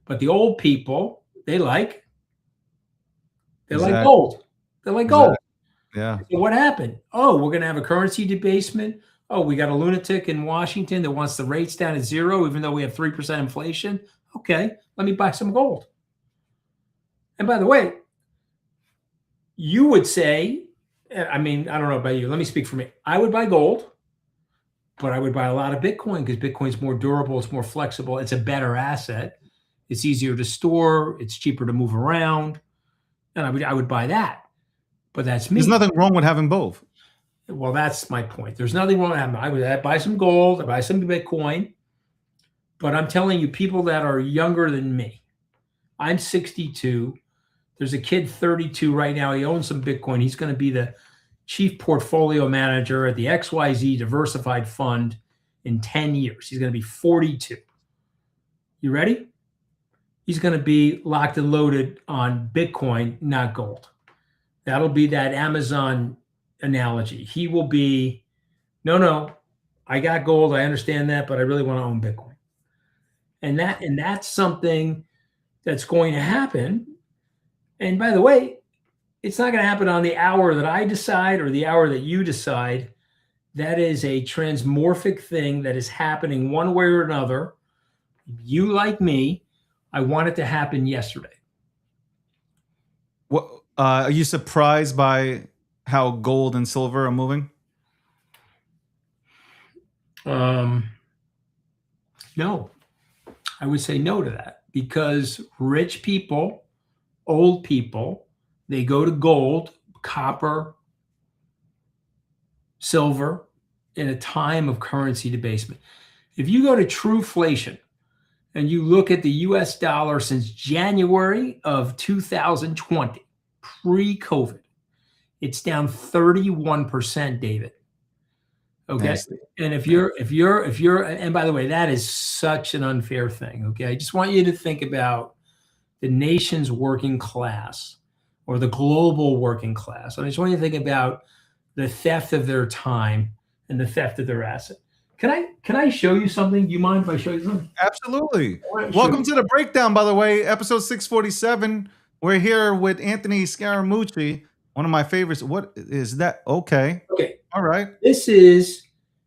But the old people, they like Exactly. gold. They like gold. Yeah. So what happened? Oh, we're going to have a currency debasement. Oh, we got a lunatic in Washington that wants the rates down at 0, even though we have 3% inflation. Okay, let me buy some gold. And by the way, you would say, I mean, I don't know about you. Let me speak for me. I would buy gold, but I would buy a lot of Bitcoin because Bitcoin's more durable. It's more flexible. It's a better asset. It's easier to store. It's cheaper to move around. And I would buy that. But that's me. There's nothing wrong with having both. Well, that's my point. There's nothing wrong with that. I would buy some gold, I buy some Bitcoin, but I'm telling you, people that are younger than me, I'm 62. There's a kid 32 right now. He owns some Bitcoin. He's going to be the chief portfolio manager at the XYZ Diversified Fund in 10 years. He's going to be 42. You ready? He's going to be locked and loaded on Bitcoin, not gold. That'll be that Amazon analogy. He will be, no, I got gold. I understand that, but I really want to own Bitcoin. And that's something that's going to happen. And by the way, it's not going to happen on the hour that I decide or the hour that you decide. That is a transmorphic thing that is happening one way or another. You, like me, I want it to happen yesterday. What are you surprised by how gold and silver are moving? No, I would say no to that, because rich people, old people, they go to gold, copper, silver in a time of currency debasement. If you go to Trueflation and you look at the US dollar since January of 2020, pre-COVID, it's down 31%, David. Okay. Nasty. And if you're, and by the way, that is such an unfair thing. Okay. I just want you to think about the nation's working class or the global working class. And I just want you to think about the theft of their time and the theft of their asset. Can I show you something? Do you mind if I show you something? Absolutely. Welcome to the breakdown, by the way, episode 647. We're here with Anthony Scaramucci, one of my favorites. What is that? Okay. All right. This is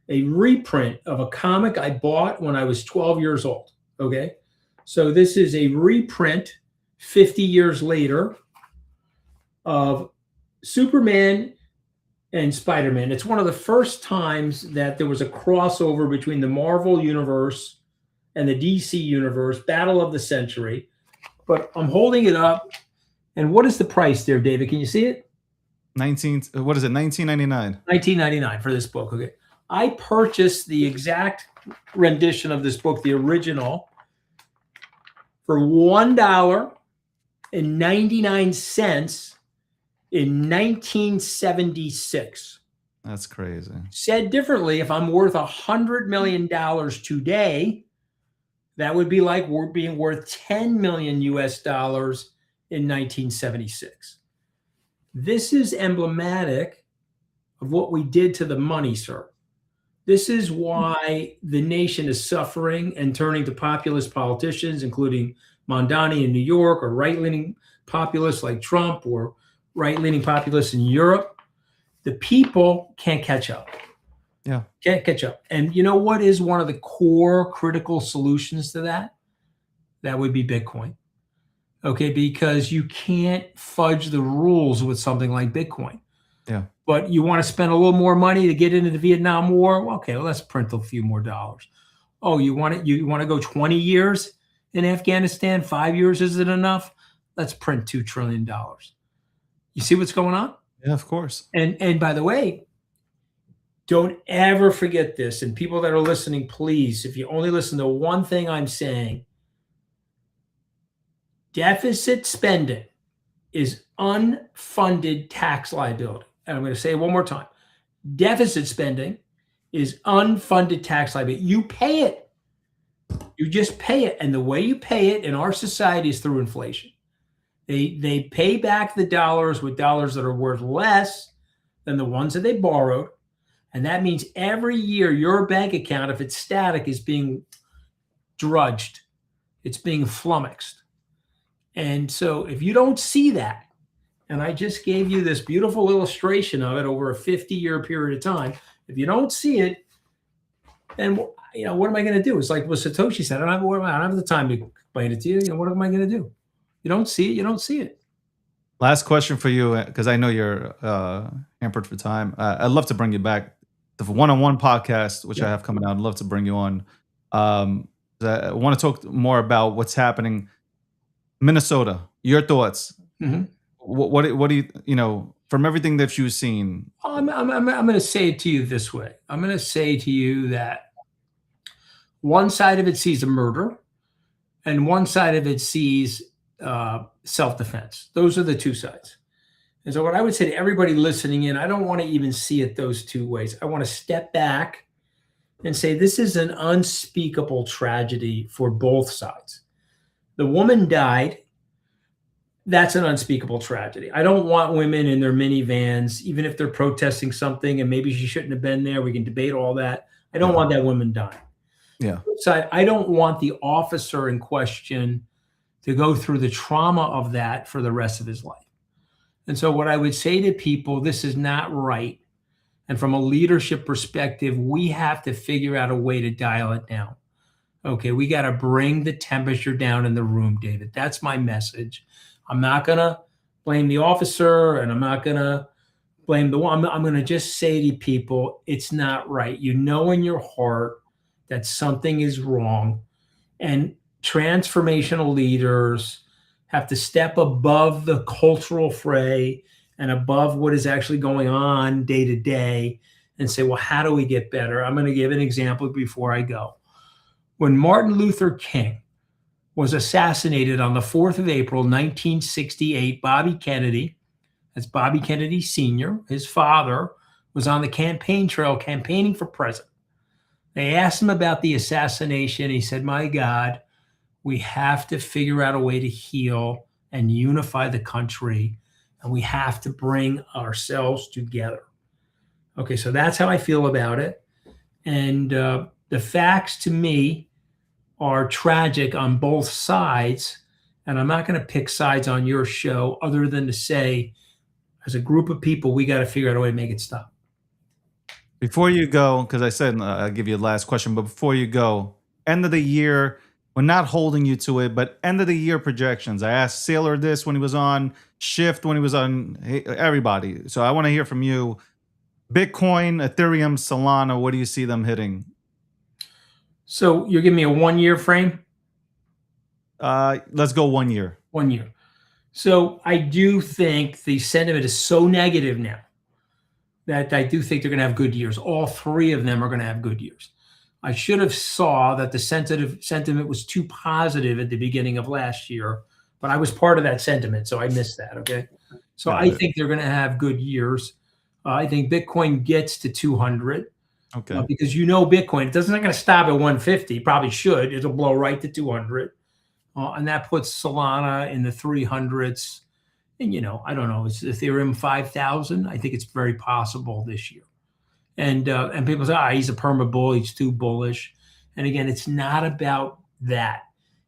a reprint of a comic I bought when I was 12 years old. Okay. So this is a reprint 50 years later of Superman and Spider-Man. It's one of the first times that there was a crossover between the Marvel universe and the DC universe, battle of the century. But I'm holding it up. And what is the price there, David? Can you see it? What is it? $19.99. $19.99 for this book. Okay. I purchased the exact rendition of this book, the original, for $1.99 in 1976. That's crazy. Said differently, if I'm worth $100 million today, that would be like being worth 10 million US dollars in 1976. This is emblematic of what we did to the money, sir. This is why the nation is suffering and turning to populist politicians, including Mondani in New York, or right-leaning populists like Trump, or right-leaning populists in Europe. The people can't catch up. Yeah. Can't catch up. And you know what is one of the core critical solutions to that? That would be Bitcoin. Okay, because you can't fudge the rules with something like Bitcoin. Yeah. But you want to spend a little more money to get into the Vietnam War? Well, okay, well, let's print a few more dollars. Oh, you want to go 20 years in Afghanistan? 5 years isn't enough? Let's print $2 trillion. You see what's going on? Yeah, of course. And by the way, don't ever forget this. And people that are listening, please, if you only listen to one thing I'm saying, deficit spending is unfunded tax liability. And I'm going to say it one more time. Deficit spending is unfunded tax liability. You pay it. You just pay it. And the way you pay it in our society is through inflation. They pay back the dollars with dollars that are worth less than the ones that they borrowed. And that means every year your bank account, if it's static, is being drudged. It's being flummoxed. And so if you don't see that, and I just gave you this beautiful illustration of it over a 50-year period of time, if you don't see it, then what am I going to do? It's like what Satoshi said, I don't have the time to explain it to you. What am I going to do? You don't see it, you don't see it. Last question for you, because I know you're hampered for time. I'd love to bring you back. The one-on-one podcast, which I have coming out, I'd love to bring you on. I want to talk more about what's happening. Minnesota, your thoughts. Mm-hmm. What do you, from everything that you've seen? I'm going to say it to you this way. I'm going to say to you that one side of it sees a murder and one side of it sees self-defense. Those are the two sides. And so what I would say to everybody listening in, I don't want to even see it those two ways. I want to step back and say this is an unspeakable tragedy for both sides. The woman died. That's an unspeakable tragedy. I don't want women in their minivans, even if they're protesting something and maybe she shouldn't have been there. We can debate all that. I don't Yeah. want that woman dying. Yeah. So I don't want the officer in question to go through the trauma of that for the rest of his life. And so, what I would say to people, this is not right. And from a leadership perspective, we have to figure out a way to dial it down. Okay, we got to bring the temperature down in the room, David. That's my message. I'm not going to blame the officer and I'm not going to blame the one. I'm going to just say to people, it's not right. You know in your heart that something is wrong. And transformational leaders have to step above the cultural fray and above what is actually going on day to day and say, well, how do we get better? I'm going to give an example before I go. When Martin Luther King was assassinated on the 4th of April, 1968, Bobby Kennedy, that's Bobby Kennedy Sr., his father, was on the campaign trail campaigning for president. They asked him about the assassination. He said, my God, we have to figure out a way to heal and unify the country, and we have to bring ourselves together. Okay, so that's how I feel about it. And the facts to me are tragic on both sides. And I'm not going to pick sides on your show other than to say, as a group of people, we got to figure out a way to make it stop. Before you go, because I said I'll give you the last question, but before you go, end of the year, we're not holding you to it, but end of the year projections. I asked Sailor this when he was on, Shift when he was on, everybody. So I want to hear from you. Bitcoin, Ethereum, Solana, what do you see them hitting? So you're giving me a 1 year frame? Let's go 1 year. 1 year. So I do think the sentiment is so negative now that I do think they're going to have good years. All three of them are going to have good years. I should have saw that the sentiment was too positive at the beginning of last year, but I was part of that sentiment, so I missed that. Okay, so Got I it. think they're going to have good years. I think Bitcoin gets to 200 Okay. because Bitcoin it doesn't not going to stop at 150. Probably should. It'll blow right to 200, and that puts Solana in the 300s. And I don't know. It's Ethereum 5,000. I think it's very possible this year. And people say, he's a perma bull. He's too bullish. And again, it's not about that.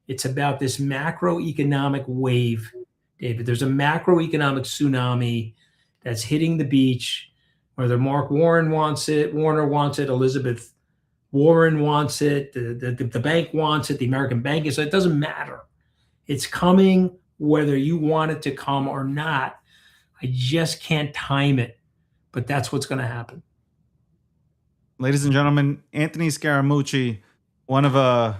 It's about this macroeconomic wave, David. There's a macroeconomic tsunami that's hitting the beach. Whether Warner wants it, Elizabeth Warren wants it, the bank wants it, the American bank is. So it doesn't matter. It's coming whether you want it to come or not. I just can't time it, but that's what's going to happen. Ladies and gentlemen, Anthony Scaramucci, one of I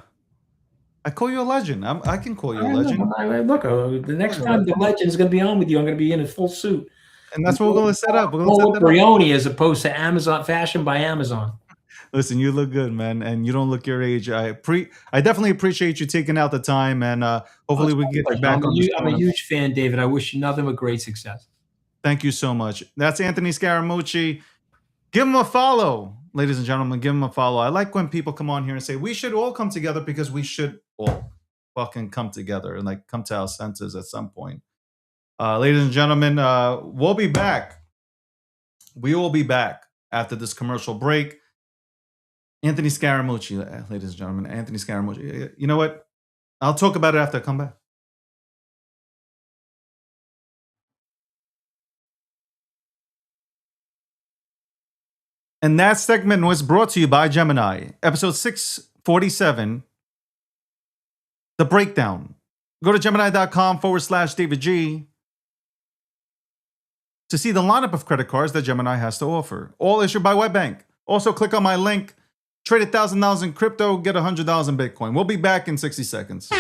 call you a legend. I can call you a legend. Look, the next time the legend is going to be on with you, I'm going to be in a full suit. And that's what we're going to set up. We're going to Well, set that up. Brioni as opposed to Amazon fashion by Amazon. Listen, you look good, man, and you don't look your age. I definitely appreciate you taking out the time, and hopefully we get you back on the show. I'm a huge fan, David. I wish you nothing but great success. Thank you so much. That's Anthony Scaramucci. Give him a follow, ladies and gentlemen. Give him a follow. I like when people come on here and say we should all come together because we should all fucking come together and like come to our senses at some point. Ladies and gentlemen, we'll be back. We will be back after this commercial break. Anthony Scaramucci, ladies and gentlemen, Anthony Scaramucci. You know what? I'll talk about it after I come back. And that segment was brought to you by Gemini. Episode 647, The Breakdown. Go to Gemini.com/David G to see the lineup of credit cards that Gemini has to offer. All issued by WebBank. Also, click on my link. Trade $1,000 in crypto, get $100 in Bitcoin. We'll be back in 60 seconds.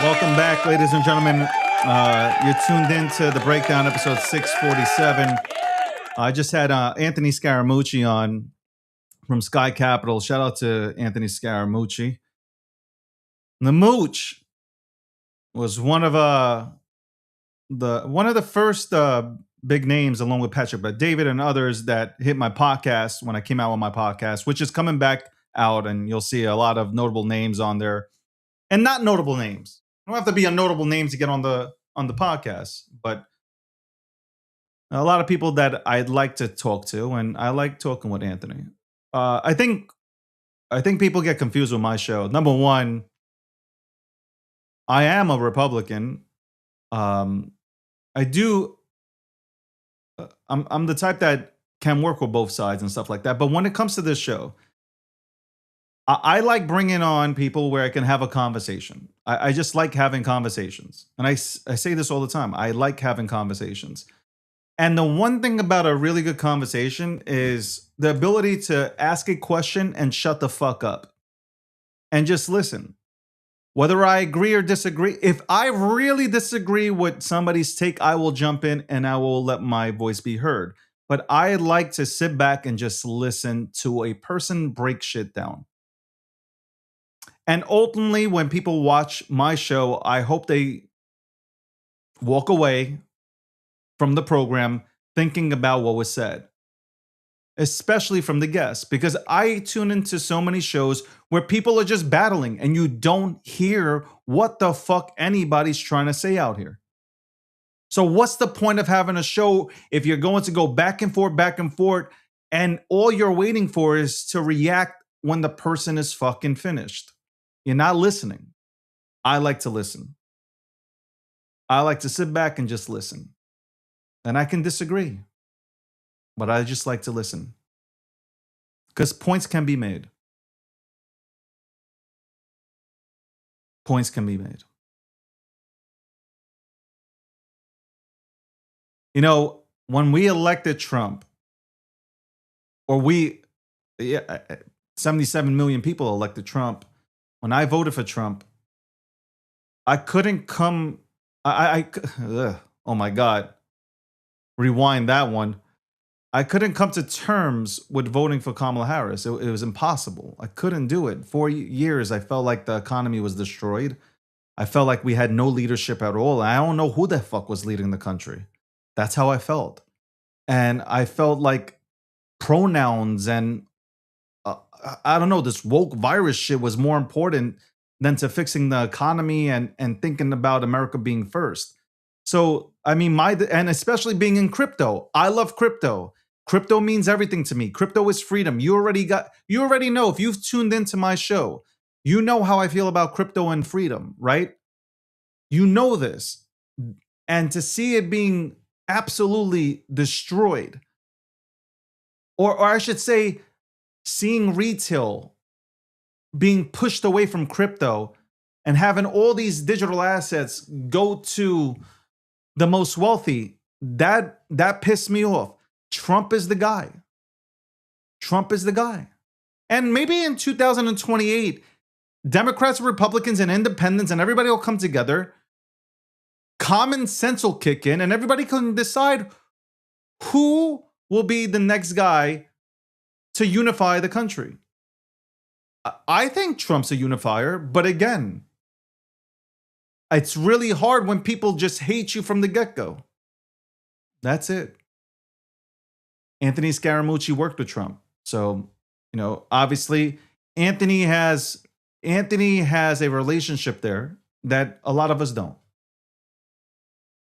Welcome back, ladies and gentlemen. You're tuned into the Breakdown, episode 647. I just had Anthony Scaramucci on from Sky Capital. Shout out to Anthony Scaramucci. The Mooch was one of the first big names, along with Patrick Bet-David and others, that hit my podcast when I came out with my podcast, which is coming back out, and you'll see a lot of notable names on there, and not notable names. You don't have to be a notable name to get on the podcast, but a lot of people that I'd like to talk to, and I like talking with Anthony. I think people get confused with my show. Number one, I am a Republican. I do. I'm the type that can work with both sides and stuff like that. But when it comes to this show, I like bringing on people where I can have a conversation. I just like having conversations. And I say this all the time. I like having conversations. And the one thing about a really good conversation is the ability to ask a question and shut the fuck up and just listen. Whether I agree or disagree, if I really disagree with somebody's take, I will jump in and I will let my voice be heard. But I like to sit back and just listen to a person break shit down. And ultimately, when people watch my show, I hope they walk away from the program thinking about what was said, especially from the guests, because I tune into so many shows where people are just battling and you don't hear what the fuck anybody's trying to say out here. So what's the point of having a show if you're going to go back and forth, and all you're waiting for is to react when the person is fucking finished? You're not listening. I like to listen. I like to sit back and just listen. And I can disagree, but I just like to listen. Because points can be made. Points can be made. You know, when we elected Trump, or 77 million people elected Trump. When I voted for Trump, I couldn't come. Oh my God. Rewind that one. I couldn't come to terms with voting for Kamala Harris. It was impossible. I couldn't do it. 4 years, I felt like the economy was destroyed. I felt like we had no leadership at all. I don't know who the fuck was leading the country. That's how I felt. And I felt like pronouns and I don't know, this woke virus shit was more important than to fixing the economy and thinking about America being first. So, I mean, and especially being in crypto. I love crypto. Crypto means everything to me. Crypto is freedom. You already know, if you've tuned into my show, you know how I feel about crypto and freedom, right? You know this. And to see it being absolutely destroyed, or I should say, seeing retail being pushed away from crypto and having all these digital assets go to the most wealthy, that pissed me off. Trump is the guy. Trump is the guy. And maybe in 2028, Democrats, Republicans, and independents and everybody will come together. Common sense will kick in and everybody can decide who will be the next guy to unify the country. I think Trump's a unifier, but again, it's really hard when people just hate you from the get-go. That's it. Anthony Scaramucci worked with Trump. So, you know, obviously Anthony has a relationship there that a lot of us don't.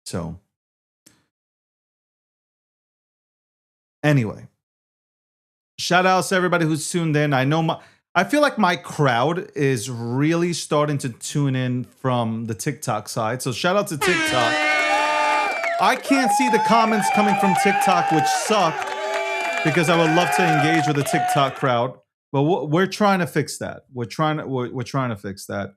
So, anyway, shout outs to everybody who's tuned in. I feel like my crowd is really starting to tune in from the TikTok side. So shout out to TikTok. I can't see the comments coming from TikTok, which suck, because I would love to engage with the TikTok crowd. But we're trying to fix that. We're trying to fix that.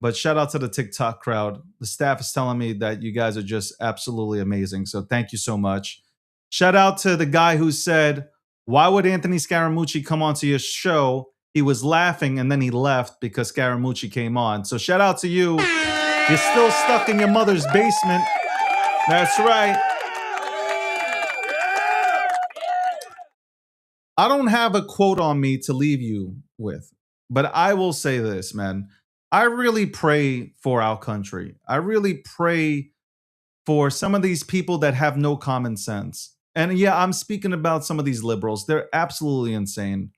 But shout out to the TikTok crowd. The staff is telling me that you guys are just absolutely amazing. So thank you so much. Shout out to the guy who said, "Why would Anthony Scaramucci come onto your show?" He was laughing and then he left because Scaramucci came on. So shout out to you. You're still stuck in your mother's basement. That's right. I don't have a quote on me to leave you with, but I will say this, man. I really pray for our country. I really pray for some of these people that have no common sense. And yeah, I'm speaking about some of these liberals. They're absolutely insane.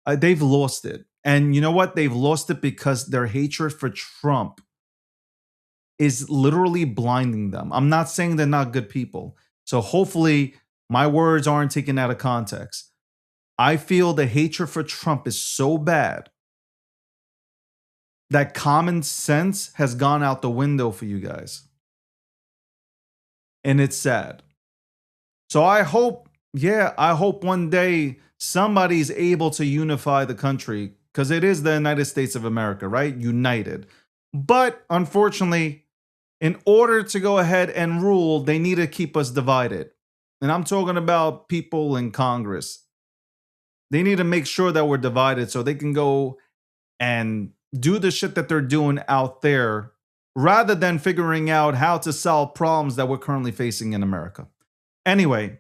They've lost it. And you know what? They've lost it because their hatred for Trump is literally blinding them. I'm not saying they're not good people. So hopefully my words aren't taken out of context. I feel the hatred for Trump is so bad that common sense has gone out the window for you guys. And it's sad. So I hope one day somebody's able to unify the country, because it is the United States of America, right? United. But unfortunately, in order to go ahead and rule, they need to keep us divided. And I'm talking about people in Congress. They need to make sure that we're divided so they can go and do the shit that they're doing out there rather than figuring out how to solve problems that we're currently facing in America. Anyway,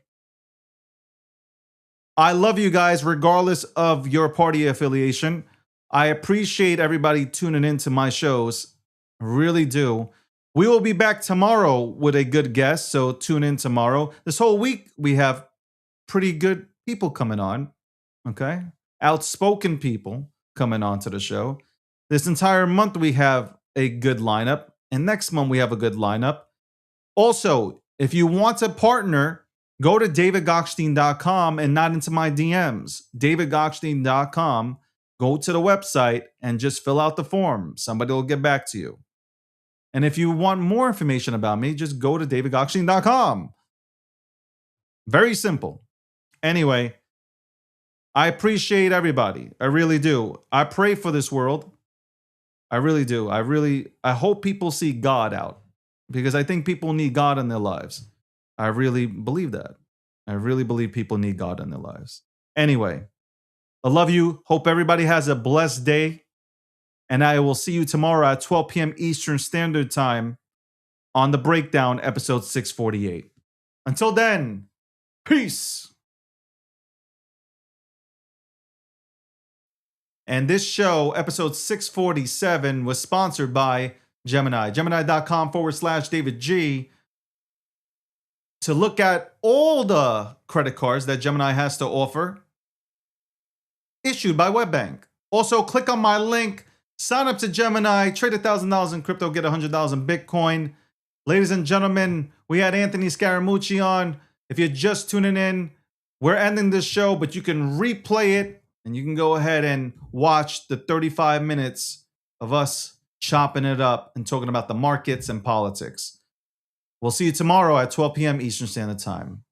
I love you guys regardless of your party affiliation. I appreciate everybody tuning into my shows. I really do. We will be back tomorrow with a good guest, so tune in tomorrow. This whole week, we have pretty good people coming on. Okay, outspoken people coming on to the show. This entire month we have a good lineup, and next month we have a good lineup. Also, if you want to partner, go to davidgockstein.com and not into my DMs. davidgockstein.com. Go to the website and just fill out the form. Somebody will get back to you. And if you want more information about me, just go to davidgockstein.com. Very simple. Anyway, I appreciate everybody. I really do. I pray for this world. I really do. I hope people see God out, because I think people need God in their lives. I really believe that. I really believe people need God in their lives. Anyway, I love you. Hope everybody has a blessed day. And I will see you tomorrow at 12 p.m. Eastern Standard Time on The Breakdown, episode 648. Until then, peace. And this show, episode 647, was sponsored by Gemini. Gemini.com/David G. To look at all the credit cards that Gemini has to offer, issued by WebBank. Also, click on my link, sign up to Gemini, trade $1,000 in crypto, get $100 in Bitcoin. Ladies and gentlemen, we had Anthony Scaramucci on. If you're just tuning in, we're ending this show, but you can replay it. And you can go ahead and watch the 35 minutes of us chopping it up and talking about the markets and politics. We'll see you tomorrow at 12 p.m. Eastern Standard Time.